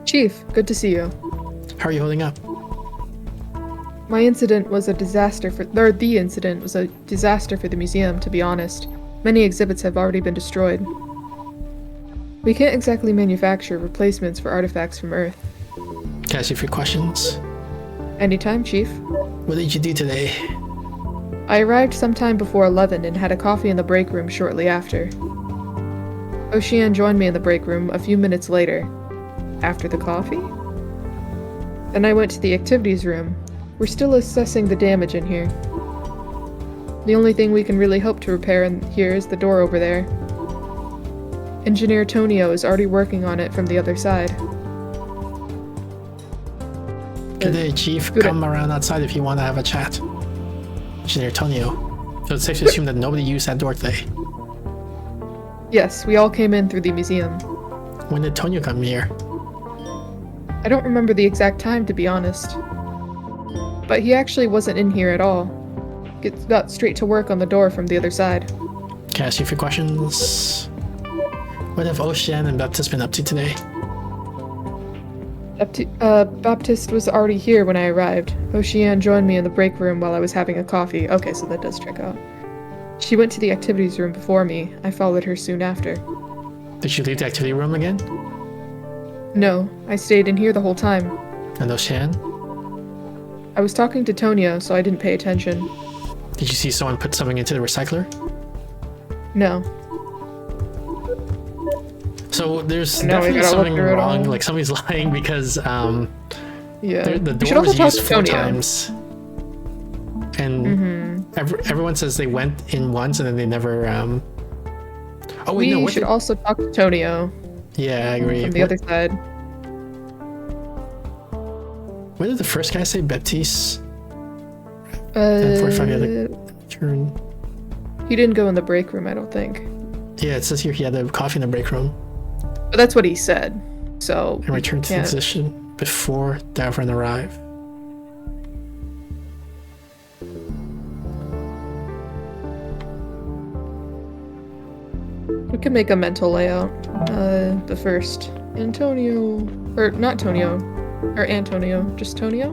Chief, good to see you. how are you holding up? My incident was a disaster the incident was a disaster for the museum, to be honest. Many exhibits have already been destroyed. We can't exactly manufacture replacements for artifacts from Earth. Can I ask you a few questions? Anytime, Chief. What did you do today? I arrived sometime before 11 and had a coffee in the break room shortly after. Ocean joined me in the break room a few minutes later. After the coffee? Then I went to the activities room. We're still assessing the damage in here. The only thing we can really hope to repair in here is the door over there. Engineer Tonio is already working on it from the other side. Good day, Chief. Good Come around outside if you want to have a chat. Engineer Tonio. So it's safe to assume that nobody used that door today. Yes, we all came in through the museum. When did Tonio come here? I don't remember the exact time, to be honest. But he actually wasn't in here at all. Got straight to work on the door from the other side. Can I ask you a few questions? What have Ocean and Baptiste been up to today? Baptiste was already here when I arrived. Ocean joined me in the break room while I was having a coffee. Okay, so that does check out. She went to the activities room before me. I followed her soon after. Did she leave the activity room again? No, I stayed in here the whole time. And Ocean? I was talking to Tonya, so I didn't pay attention. Did you see someone put something into the recycler? No. So there's No, we definitely gotta look something through it wrong. all. Like somebody's lying because Yeah. the We should door also was talk used to 4 Tonya. times. And everyone says they went in once and then they never. Oh wait, We no. What should did- also talk to Tonio Yeah, I agree. from the other side. What did the first guy say? Baptiste? 45 had a turn. He didn't go in the break room, I don't think. Yeah, it says here he had a coffee in the break room But that's what he said. So and returned to the can't- position before Davern arrived. we can make a mental layout. The first Antonio, or not Tonio, or Antonio, just Tonio.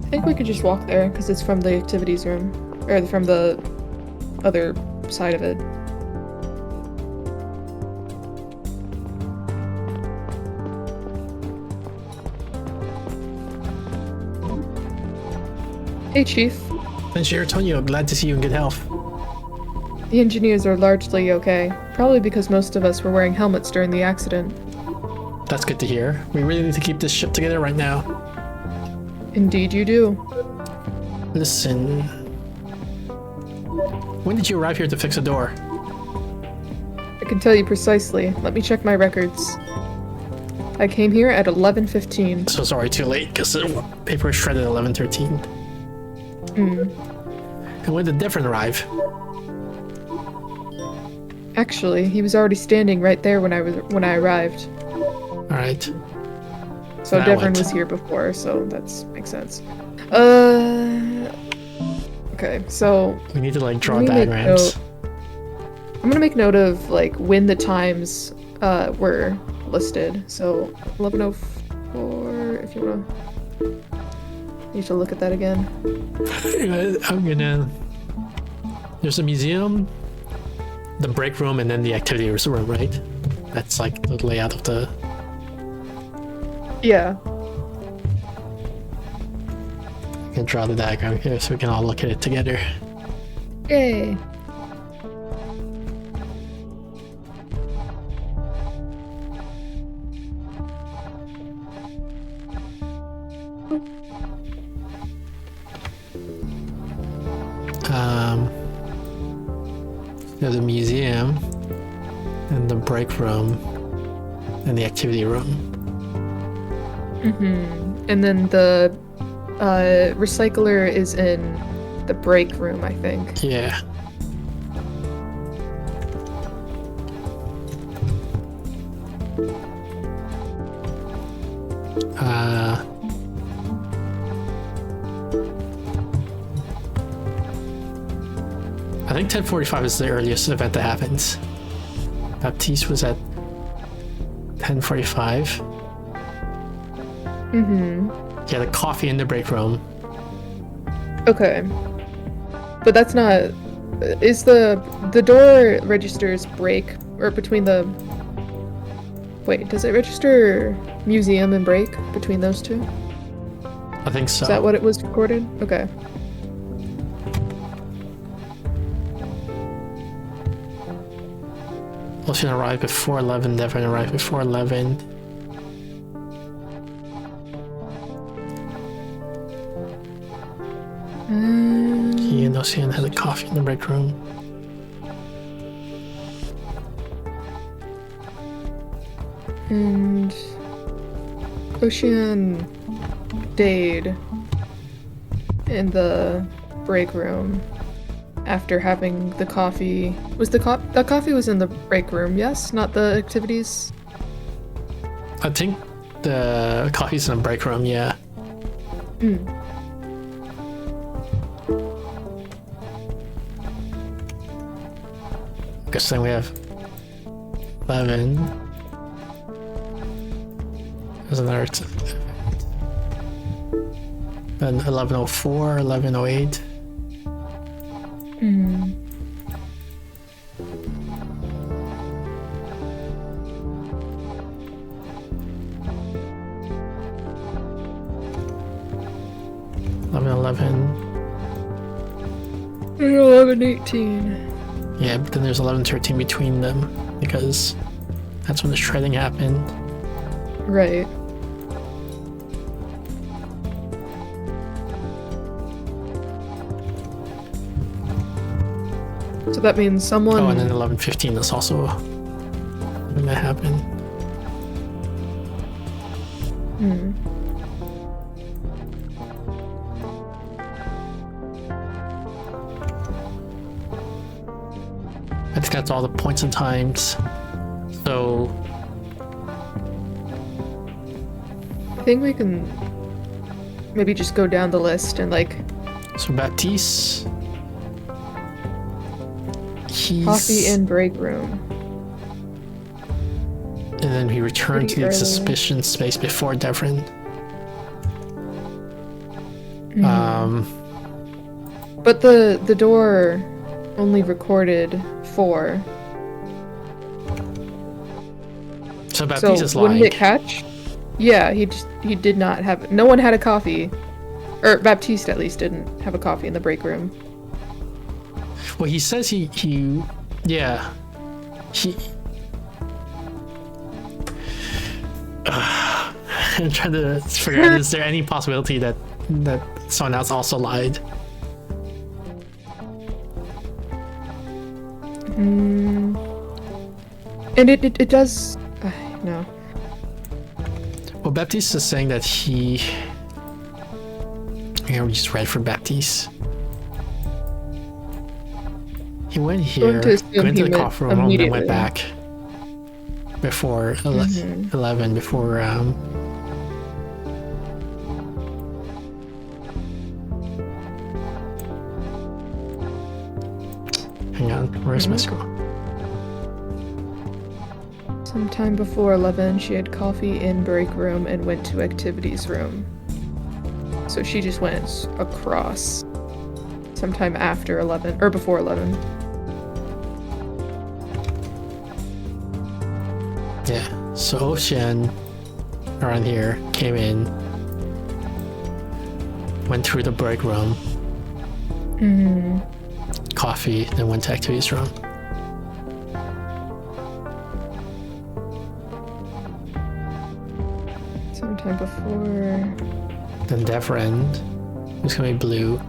I think we could just walk there because it's from the activities room, or from the other side of it. Hey, Chief. Engineer Antonio, glad to see you in good health. The engineers are largely okay, probably because most of us were wearing helmets during the accident. That's good to hear. We really need to keep this ship together right now. Indeed you do. Listen. When did you arrive here to fix a door? I can tell you precisely. Let me check my records. I came here at 11:15. So sorry, too late, because the paper was shredded at 11:13. And when did Devon arrive? Actually, he was already standing right there when I arrived. Alright. So And I Devon went. was here before, so that makes sense. Okay, so We need to like draw Let me make diagrams. I'm gonna make note of like when the times were listed. So 11:04. If you wanna, you should look at that again. I'm gonna. There's a museum, the break room, and then the activity room, right? That's like the layout of the. Yeah. I can draw the diagram here so we can all look at it together. Yay. There's a museum, and the break room, and the activity room. And then the recycler is in the break room, I think. Yeah. I think 10:45 is the earliest event that happens. Baptiste was at 10:45. He had a coffee in the break room. Okay. But that's not. Is the door registers break or between the? Wait, does it register museum and break between those two? I think so. Is that what it was recorded? Okay. Ocean arrived before 11. Devon arrived before 11. He and Ocean had a coffee in the break room. And Ocean stayed in the break room after having the coffee. Was the coffee was in the break room? Yes, not the activities. I think the coffee's in the break room, yeah. Guess then we have 11. There's another. Then 11:04, 11:08. Hmm. Eleven 11:18. Yeah, but then there's 11:13 between them because that's when the shredding happened. Right. So that means someone. Oh, and then 11:15 is also when that happened. Hmm. I think that's all the points and times. So I think we can maybe just go down the list and like Baptiste. He's, coffee in break room. and then he returned to Pretty the early. suspicion space before Devrin. But the door only recorded 4. So Baptiste So is wouldn't lying. it catch? Yeah, he did not have. No one had a coffee, or Baptiste at least didn't have a coffee in the break room. Well, he says he yeah, he. I'm trying to figure out, is there any possibility that someone else also lied? And it does. No. Well, Baptiste is saying that he. Yeah, we just read for Baptiste. He went here, Going to assume went he to the went coffee room, and then went immediately. back. Before 11, before hang on, where's my scroll? Sometime before 11, she had coffee in break room and went to activities room. So she just went across. Sometime after 11 or before 11. Yeah, so Ocean around here came in, went through the break room, coffee, then went to activities room. Sometime before. Then Devrin, who's gonna be blue,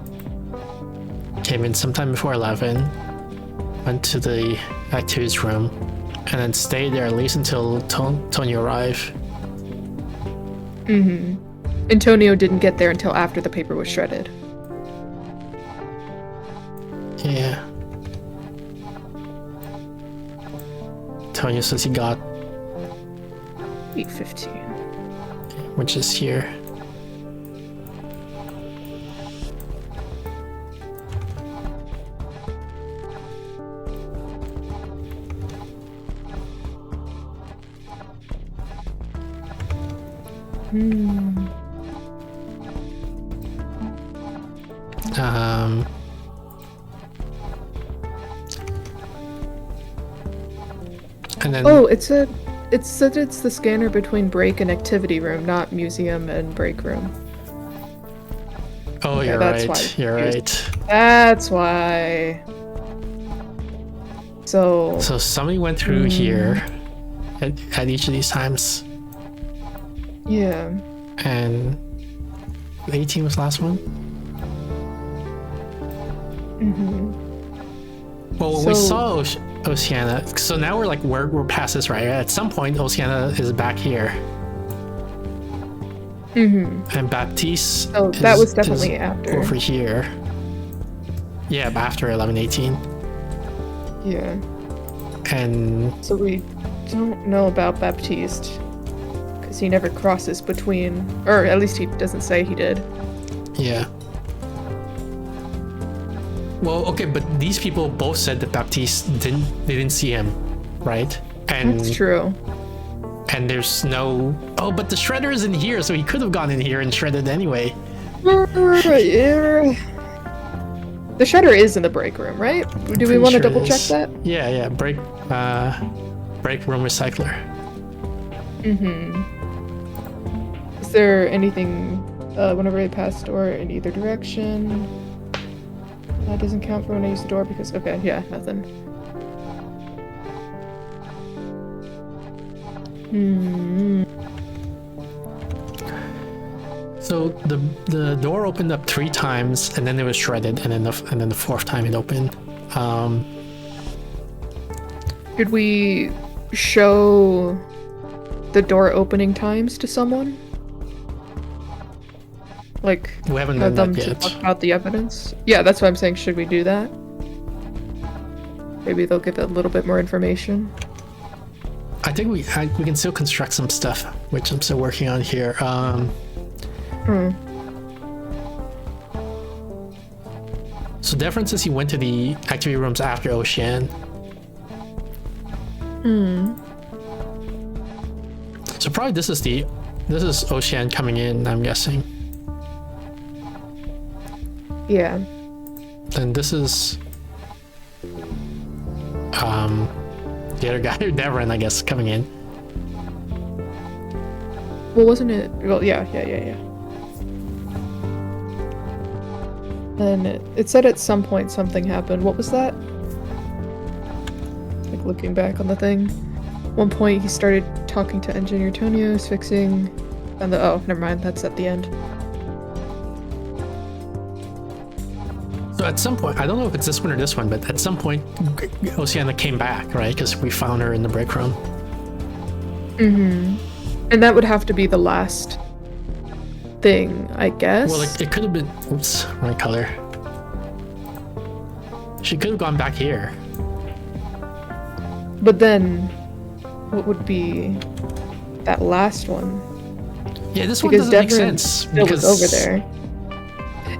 came in sometime before 11, went to the activities room, and then stayed there at least until Tony arrived. Antonio didn't get there until after the paper was shredded. Yeah. Antonio says he got, 8:15. which is here. And then Oh, it said it's the scanner between break and activity room, not museum and break room. oh, you're that's right. why I'm You're confused. right. That's why. So So somebody went through here at each of these times, yeah. and 18 was the last one. Well, we So- saw Oceana, so now we're past this, right? At some point, Oceana is back here, and Baptiste. So that is- was definitely is after. over here. Yeah, but after 11:18, Yeah. and So we don't know about Baptiste because he never crosses between, or at least he doesn't say he did. yeah. Well, okay, but these people both said that Baptiste didn't see him, right? And That's true. and there's no. Oh, but the shredder is in here, so he could have gone in here and shredded anyway. The shutter is in the break room, right? Do we want to double check that? Yeah. Break room recycler. Is there anything whenever I pass the door in either direction? That doesn't count for when I use the door because okay, yeah, nothing. So the door opened up 3 times, and then it was shredded, and then the 4th time it opened. Could we show the door opening times to someone? Like, We haven't have done them that to yet. talk about the evidence? Yeah, that's what I'm saying. Should we do that? Maybe they'll give a little bit more information. I think we can still construct some stuff, which I'm still working on here. So Devrin says he went to the activity rooms after Ocean. So probably this is Ocean coming in, I'm guessing. Yeah. And this is the other guy, Devrin, I guess, coming in. Well, wasn't it? Well, yeah. And it said at some point something happened. What was that? Like looking back on the thing. One point he started talking to Engineer Tonios, fixing. And oh, never mind. That's at the end. So at some point, I don't know if it's this one or this one, but at some point, Oceana came back, right? Because we found her in the break room. And that would have to be the last thing, I guess. Well, it could have been. Oops, wrong color. She could have gone back here. But then, what would be that last one? Yeah, this one Because doesn't make Devrin sense. still was over there.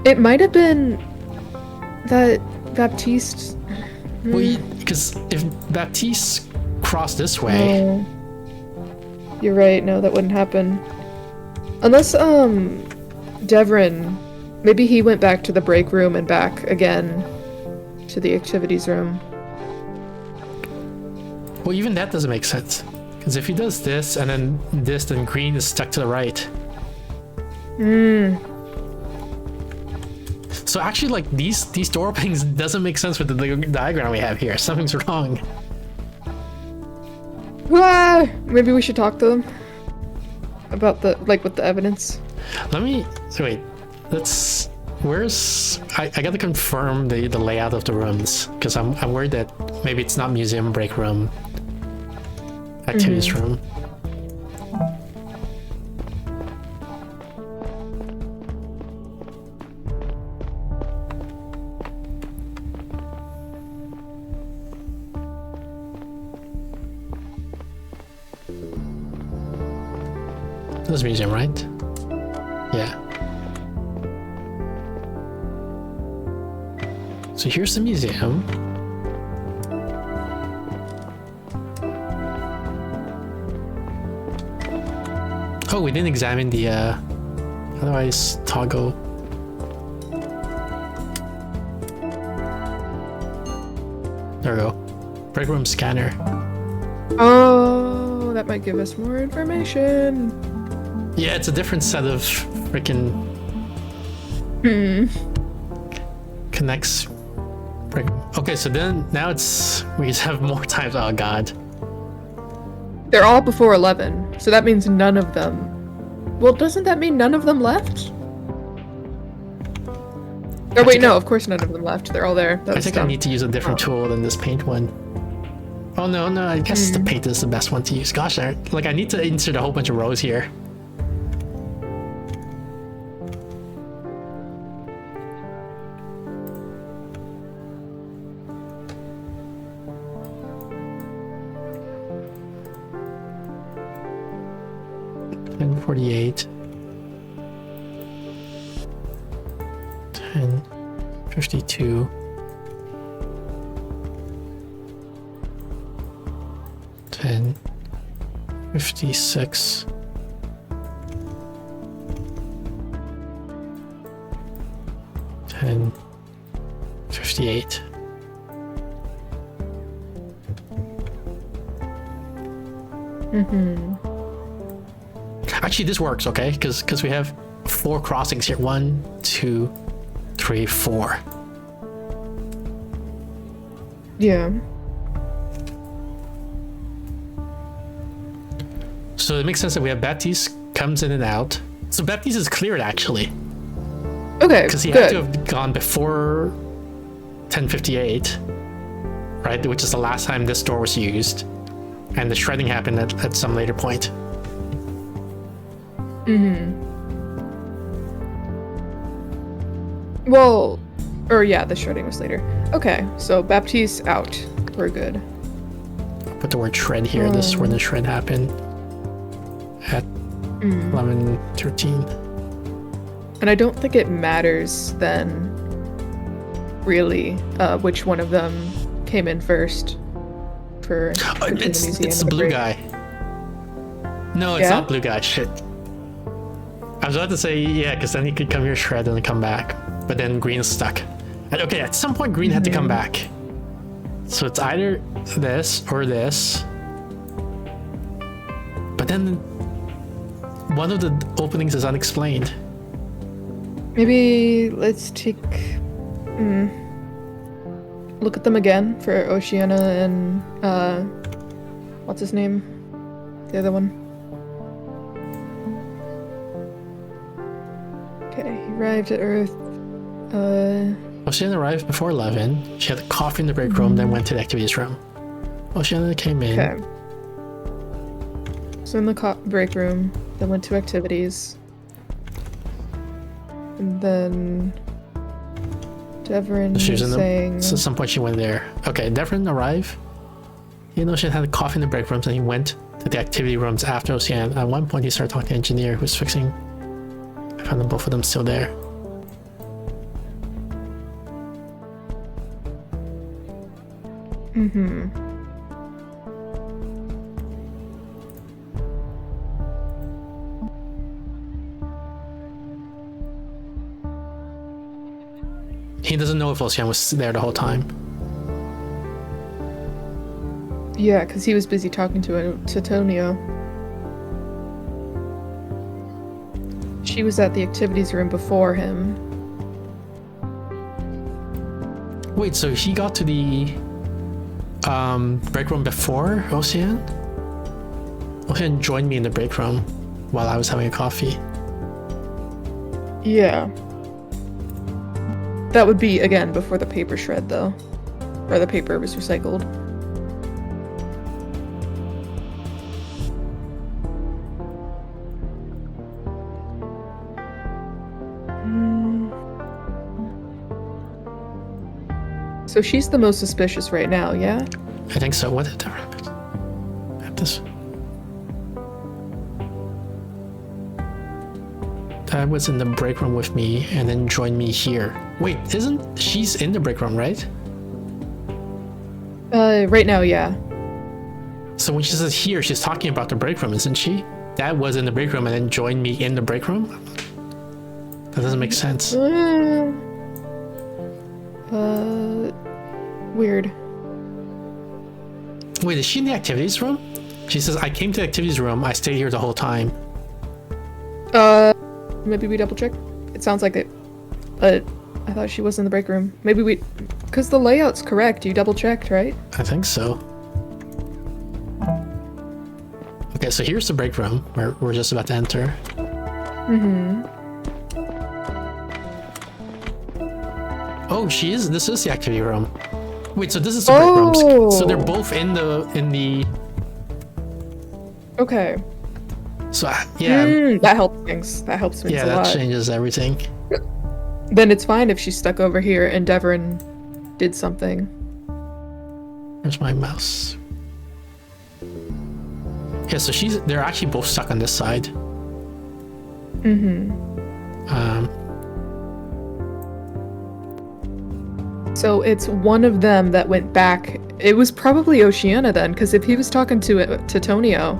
It might have been that Baptiste. Well, because if Baptiste crossed this way, No. You're right. No, that wouldn't happen. Unless, Devrin, maybe he went back to the break room and back again to the activities room. well, even that doesn't make sense. Because if he does this and then this, then green is stuck to the right. So actually, like these door openings doesn't make sense with the diagram we have here. Something's wrong. Maybe we should talk to them about with the evidence. Let me wait. Let's. Where's I gotta confirm the layout of the rooms because I'm worried that maybe it's not museum break room, activities room. This is museum, right? Yeah. So here's the museum. Oh, we didn't examine the otherwise toggle. There we go. Break room scanner. Oh, that might give us more information. Yeah, it's a different set of freaking connects. Okay, so then now we just have more times. Oh god. They're all before 11, so that means none of them. Well, doesn't that mean none of them left? Oh wait, no, of course none of them left. They're all there. I think I need to use a different tool than this paint one. Oh no, I guess the paint is the best one to use. Gosh, I need to insert a whole bunch of rows here. And 48. 1052. 1056. 10:58. Actually, this works, okay? Because we have 4 crossings here. 1, 2, 3, 4. Yeah. So it makes sense that we have Baptiste comes in and out. So Baptiste is cleared actually, Okay, because he good. had to have gone before 10:58, right? Which is the last time this door was used, and the shredding happened at some later point. Well, or yeah, the shredding was later. Okay, so Baptiste out. We're good. Put the word shred here. This is when the shred happened at 11:13. And I don't think it matters then, really, which one of them came in first for between the museum It's the and blue break. guy. No, it's Yeah? not blue guy. Shit. I was about to say yeah, because then he could come here, shred, and then come back. But then Green's stuck. And, okay, at some point Green had to come back. So it's either this or this. But then one of the openings is unexplained. Maybe let's take. Look at them again for Oceana and what's his name? The other one. Okay, he arrived at Earth. Oceana arrived before 11. She had a coffee in the break room, then went to the activities room. Oceana came in. Okay. So in the break room, then went to activities. And then Devrin She was was in saying. so at some point she went there. Okay, Devrin arrived. You know, she had a coffee in the break rooms, and he went to the activity rooms after Oceana. At one point, he started talking to the engineer who was fixing. I found them, both of them still there. He doesn't know if Oceana was there the whole time. Yeah, because he was busy talking to Tonio. She was at the activities room before him. Wait, so he got to the break room before Ocean? Ocean joined me in the break room while I was having a coffee. Yeah. That would be, again, before the paper shred, though. Or the paper was recycled. So she's the most suspicious right now, yeah? I think so. What did that happen? This. That was in the break room with me and then joined me here. Wait, isn't she's in the break room, right? Right now, yeah. So when she says here, she's talking about the break room, isn't she? That was in the break room and then joined me in the break room? That doesn't make sense. Weird. Wait, is she in the activities room? She says, I came to the activities room, I stayed here the whole time. Maybe we double check? It sounds like it. But I thought she was in the break room. Maybe we... Because the layout's correct. You double checked, right? I think so. Okay, so here's the break room where we're just about to enter. Oh, this is the activity room. Wait, so this is the break rooms. So they're both in the Okay. So yeah. That helps things. That helps things Yeah, a that lot. changes everything. Then it's fine if she's stuck over here and Devrin did something. Where's my mouse? Yeah, so they're actually both stuck on this side. So it's one of them that went back. It was probably Oceana then, because if he was talking to Tonio,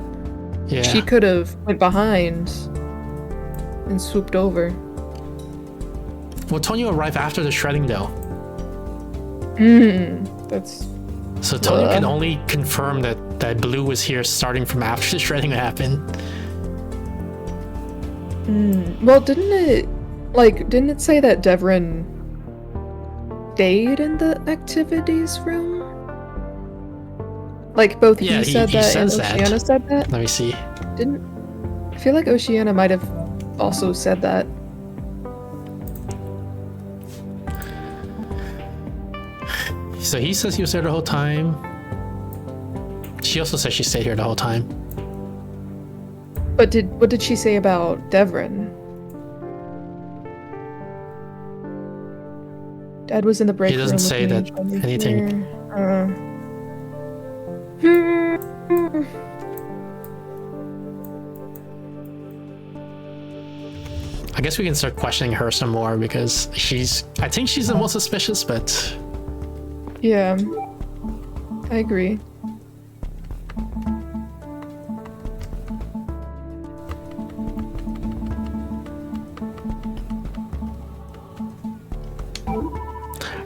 Yeah. she could have went behind and swooped over. Well, Tonio arrived after the shredding though. That's So Tonio can only confirm that Blue was here starting from after the shredding happened. well. Didn't it say that Devrin stayed in the activities room? Like both Yeah, he he said that and says that. Oceana said that. Let me see. Didn't I feel like Oceana might have also said that? So he says he was there the whole time. She also says she stayed here the whole time. But what did she say about Devrin? Dad was in the break He room. doesn't with say me, that showed me anything. here. I guess we can start questioning her some more because I think she's the most suspicious, but Yeah, I agree.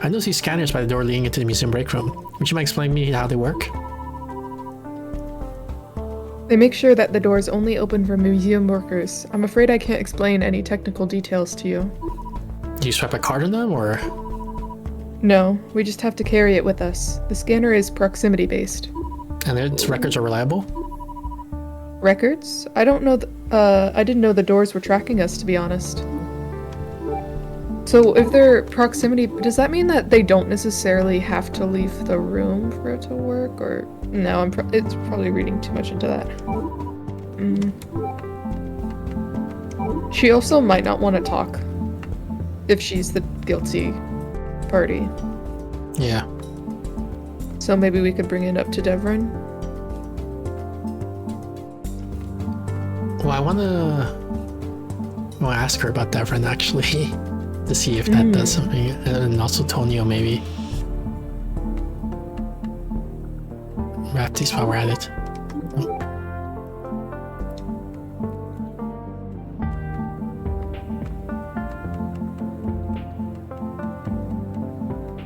I know these scanners by the door leading into the museum break room. Would you mind explaining me how they work? They make sure that the doors only open for museum workers. I'm afraid I can't explain any technical details to you. Do you swipe a card on them, or No, we just have to carry it with us. The scanner is proximity based. and its records are reliable? Records? I don't know. I didn't know the doors were tracking us, to be honest. So if they're proximity, does that mean that they don't necessarily have to leave the room for it to work? Or no? It's probably reading too much into that. She also might not want to talk if she's the guilty party. Yeah. So maybe we could bring it up to Devrin. Well, I want to ask her about Devrin actually, to see if that does something, and also Tonio maybe. Baptiste while we're at it.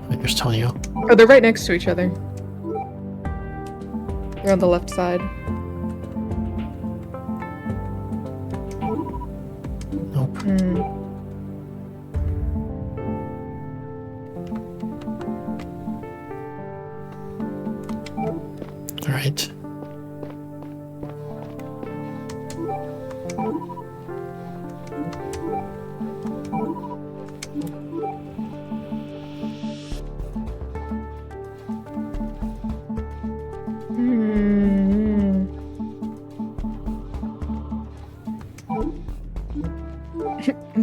Wait, there's Tonio. Oh, they're right next to each other. They're on the left side. Nope. All right.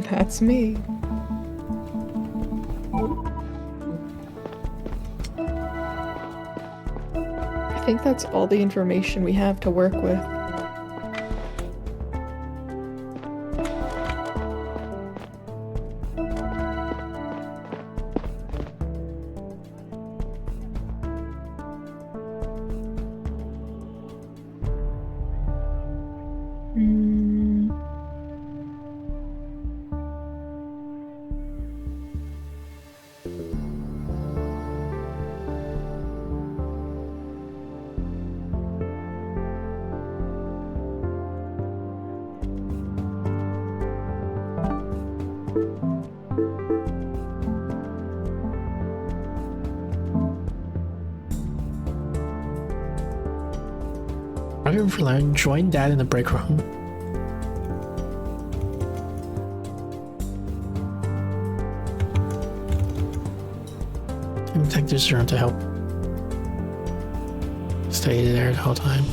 That's me. I think that's all the information we have to work with. Join Dad in the break room. Take this room to help. Stay there the whole time.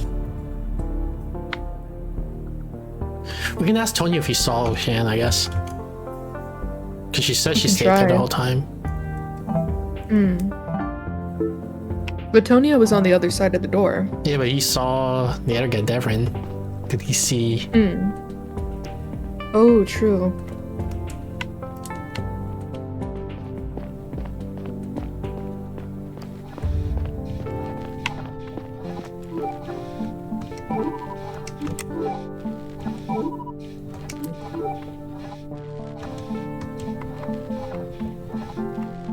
We can ask Tonio if he saw Ocean, I guess. Because she said she stayed there the whole time. But Tonio was on the other side of the door. Yeah, but he saw the other guy, Devrin. Did he see? Oh, true.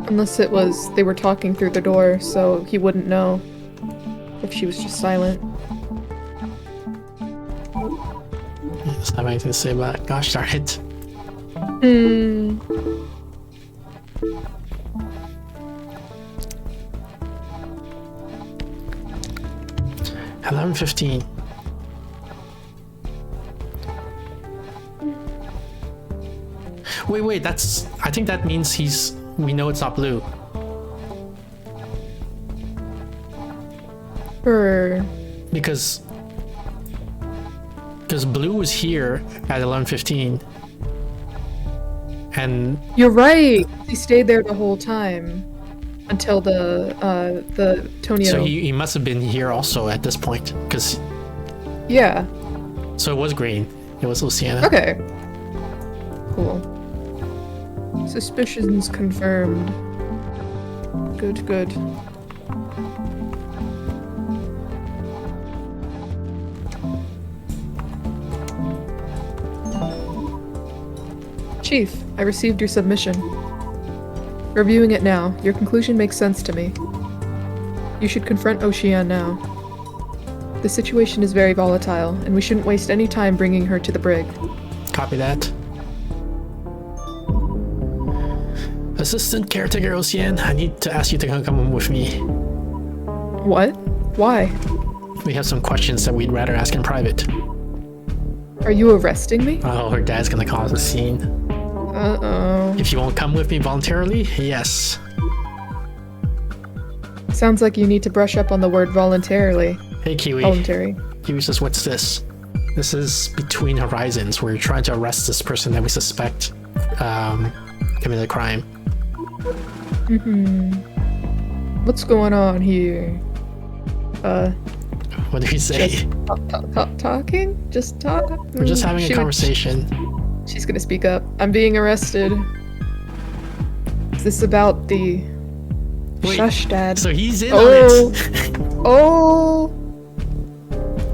Unless it was they were talking through the door, so he wouldn't know if she was just silent. Doesn't have anything to say about it. Gosh darn it. Hmm. 11:15. Wait, that's... I think that means he's... We know it's not Blue. Or Because Blue was here at 11:15. And you're right. He stayed there the whole time until the Tonio. so he must have been here also at this point. Because... Yeah. So it was Green. It was Luciana. Okay. Cool. Suspicions confirmed. Good, good. Chief, I received your submission. Reviewing it now, your conclusion makes sense to me. You should confront Ocean now. The situation is very volatile, and we shouldn't waste any time bringing her to the brig. Copy that. Assistant Caretaker Ocean, I need to ask you to come with me. What? Why? We have some questions that we'd rather ask in private. Are you arresting me? Oh, her dad's gonna cause a scene. Uh-oh. If you won't come with me voluntarily, yes. Sounds like you need to brush up on the word voluntarily. Hey, Kiwi. Voluntary. Kiwi says, what's this? This is Between Horizons. We're trying to arrest this person that we suspect committed a crime. What's going on here? What do we say? Talking? Just talk? We're just having a conversation. She's gonna speak up. I'm being arrested. Is this about the... Wait, Shush, Dad. so he's in Oh. on it. Oh!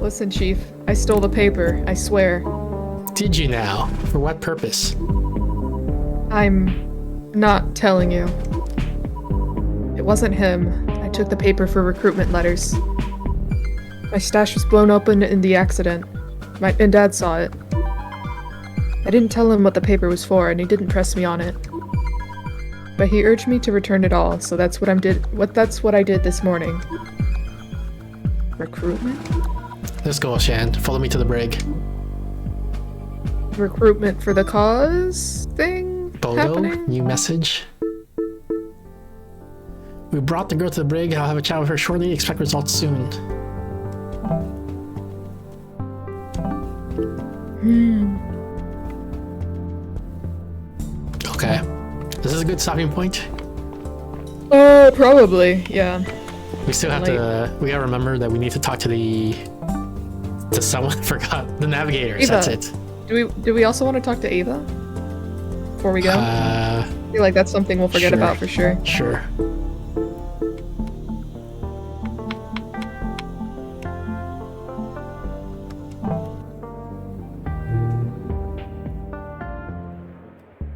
Listen, Chief. I stole the paper. I swear. Did you now? For what purpose? I'm not telling you. It wasn't him. I took the paper for recruitment letters. My stash was blown open in the accident. And Dad saw it. I didn't tell him what the paper was for, and he didn't press me on it. But he urged me to return it all, so that's what I did this morning. Recruitment? Let's go, Shan. Follow me to the brig. Recruitment for the cause thing Bodo, happening? new message. We brought the girl to the brig. I'll have a chat with her shortly. Expect results soon. Okay. This is a good stopping point. Probably, yeah. We still have to... We gotta remember that we need to talk to someone. Forgot. The navigators. Eva. That's it. Do we also want to talk to Ava? Before we go? I feel like that's something we'll forget sure. about for sure. Sure.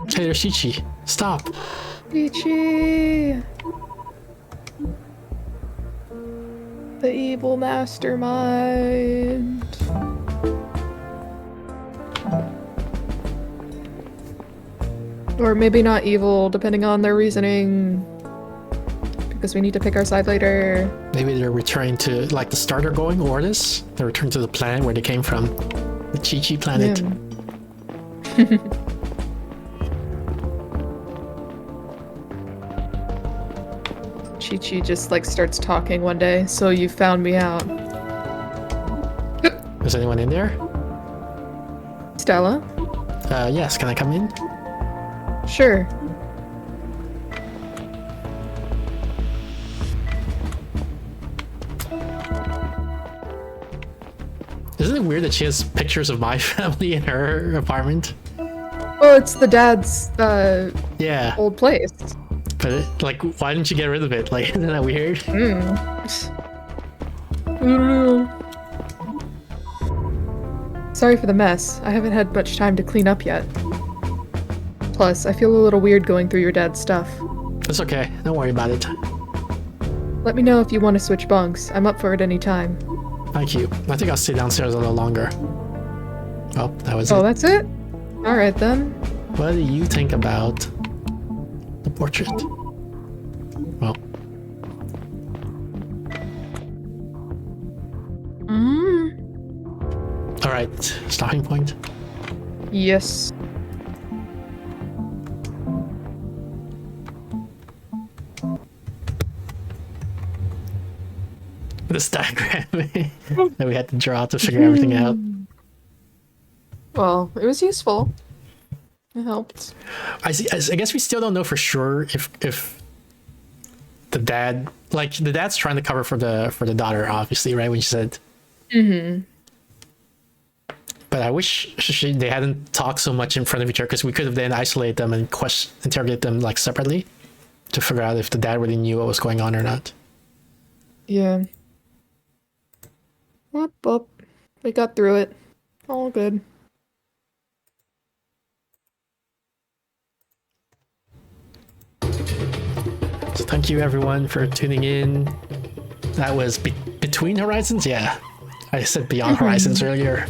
Hey, there's Chichi. Stop. Ichi! The evil mastermind. Or maybe not evil, depending on their reasoning. Because we need to pick our side later. Maybe they're returning to, like, the starter going, Ordis. They're returning to the planet where they came from. The Chi-Chi planet. Yeah. Chi-Chi just, like, starts talking one day, so you found me out. Is anyone in there? Stella? Yes, can I come in? Sure. Isn't it weird that she has pictures of my family in her apartment? Oh, it's the dad's, Yeah, old place. but like, why didn't you get rid of it? Like, isn't that weird? Sorry for the mess. I haven't had much time to clean up yet. Plus, I feel a little weird going through your dad's stuff. It's okay. Don't worry about it. Let me know if you want to switch bunks. I'm up for it any time. Thank you. I think I'll stay downstairs a little longer. Oh, that was Oh, it. that's it? Alright then. What do you think about the portrait? Well, all right. Stopping point. Yes. This diagram that we had to draw to figure everything out. Well, it was useful. It helped. I guess we still don't know for sure if the dad, like the dad's trying to cover for the daughter, obviously, right? When she said. Mm-hmm. But I wish they hadn't talked so much in front of each other, because we could have then isolated them and interrogate them like separately to figure out if the dad really knew what was going on or not. Yeah. Whoop. We got through it. All good. So thank you everyone for tuning in. That was Between Horizons? Yeah. I said Beyond Horizons earlier.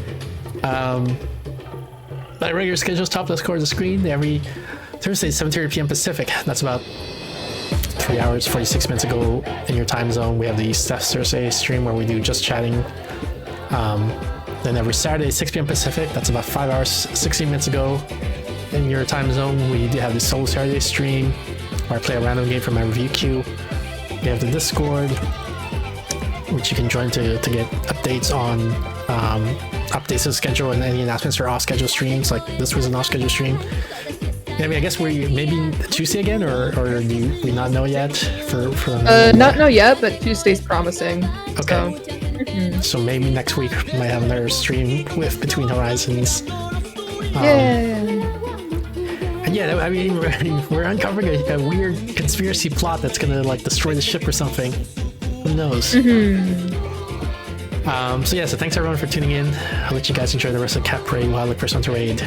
My regular schedule is top left corner of the screen every Thursday, 7:30 p.m. Pacific. That's about 3 hours, 46 minutes ago in your time zone. We have the Steph's Thursday stream where we do just chatting. Then every Saturday, 6 p.m. Pacific. That's about 5 hours, 16 minutes ago in your time zone. We do have the Solo Saturday stream where I play a random game from my review queue. We have the Discord, which you can join to get updates on updates to the schedule and any announcements for off-schedule streams. Like this was an off-schedule stream. I mean, I guess we're maybe Tuesday again, or do we not know yet for Not know yet, but Tuesday's promising. Okay. So maybe next week we might have another stream with Between Horizons. Yay! And yeah, I mean, we're uncovering a weird conspiracy plot that's gonna like destroy the ship or something. Who knows? So yeah, so thanks everyone for tuning in. I'll let you guys enjoy the rest of Cat Parade while I look for someone to raid.